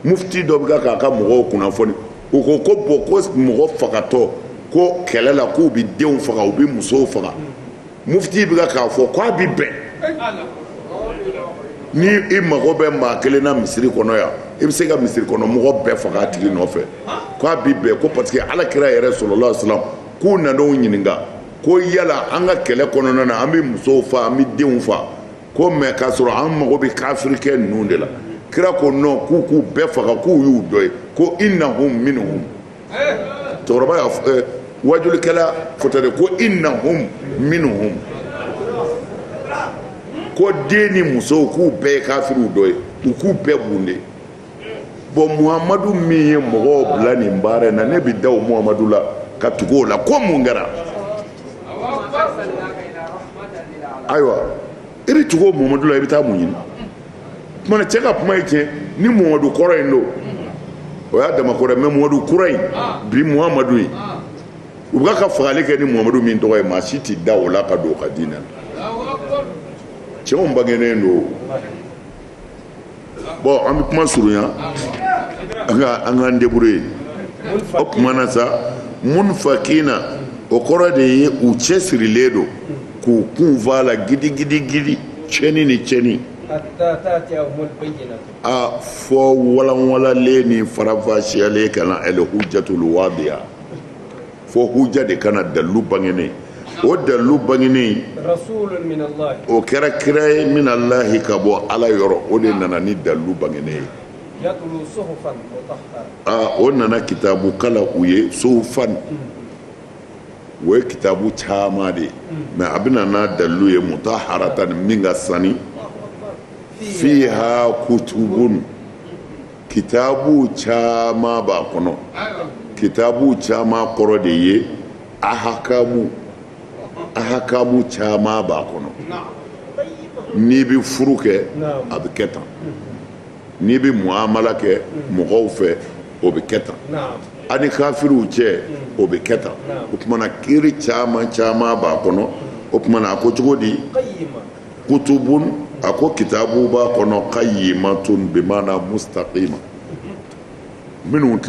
Speaker 2: mufti dɔ bɛ k'a ka mɔgɔw kunnafoni o ko bon ko mɔgɔ fagatɔ ko kɛlɛ la k'u bɛ denw faga u bɛ musow faga mufti bɛ k'a fɔ k'a bɛ bɛn ni i mago bɛ maa kelen na misiri kɔnɔ yan i bɛ se ka misiri kɔnɔ mɔgɔ bɛɛ faga a tigi nɔfɛ k'a bɛ bɛn ko parce que alakira yɛrɛ sallallahu alaihi wasallam k'u nan'o ɲininka ko yala an ka kɛlɛ kɔnɔna na an bɛ musow fa an bɛ denw fa ko mais k'a sɔrɔ an mago bɛ kafirikɛ ninnu de la kira ko non k'u bɛɛ faga k'u y'u dɔ ye ko innahum minhum cɛkɔrɔba y'a fɔ wajulikɛla fɔtɔ de ko innahum minhum ko den ni musow k'u bɛɛ ye kafiriw dɔ ye u k'u bɛɛ bunde bon Muhammadu min ye mɔgɔw bila nin baara in na ne bɛ da o Muhammadu la ka tugu o la ko mun kɛra ayiwa i bɛ tugu o Muhammadu la i bɛ taa mun ɲini kumana cɛ ka kuma ye tiɲɛ ni Muhammadu kɔrɔ in don o y'a dama ko dɛ mais Muhammadu kura in bi Muhammadu in u bɛ ka fagali kɛ ni Muhammadu min tɔgɔ ye maa si tɛ da o la ka don o ka diinɛ na cɛw bangenen don bon an bɛ kuma surunya an k'an débrouiller o tuma na sa munfakina o kɔrɔ de ye u cɛsirilen don k'u kun f'a la gidigidi cɛni ni cɛni a fɔ walanwalalen ni farafasiyalen ka na al-hujjatul wadiha fo hujja de kana dalilu bangenen o dalilu bangenen o kɛra kira ye min Allahi ka bɔ ala yɔrɔ o de nana ni dalilu bangenen ye o nana kitabu kala u ye suhufan o ye kitabu caman de ye mais a bɛna n'a dalilu ye mutaharatan min ka sani fiha kutubun kitabu caman b'a kɔnɔ kitabu caman kɔrɔ de ye ahakamu caman b'a kɔnɔ n'i bɛ furu kɛ a bɛ kɛ tan n'i bɛ muamala kɛ mɔgɔw fɛ o bɛ kɛ tan ani kafiriw cɛ o bɛ kɛ tan o tumana kiiri caman caman b'a kɔnɔ o tumana a ko cogo di kutubun a ko kitabu b'a kɔnɔ qayyimatun bimana mustaqima minnu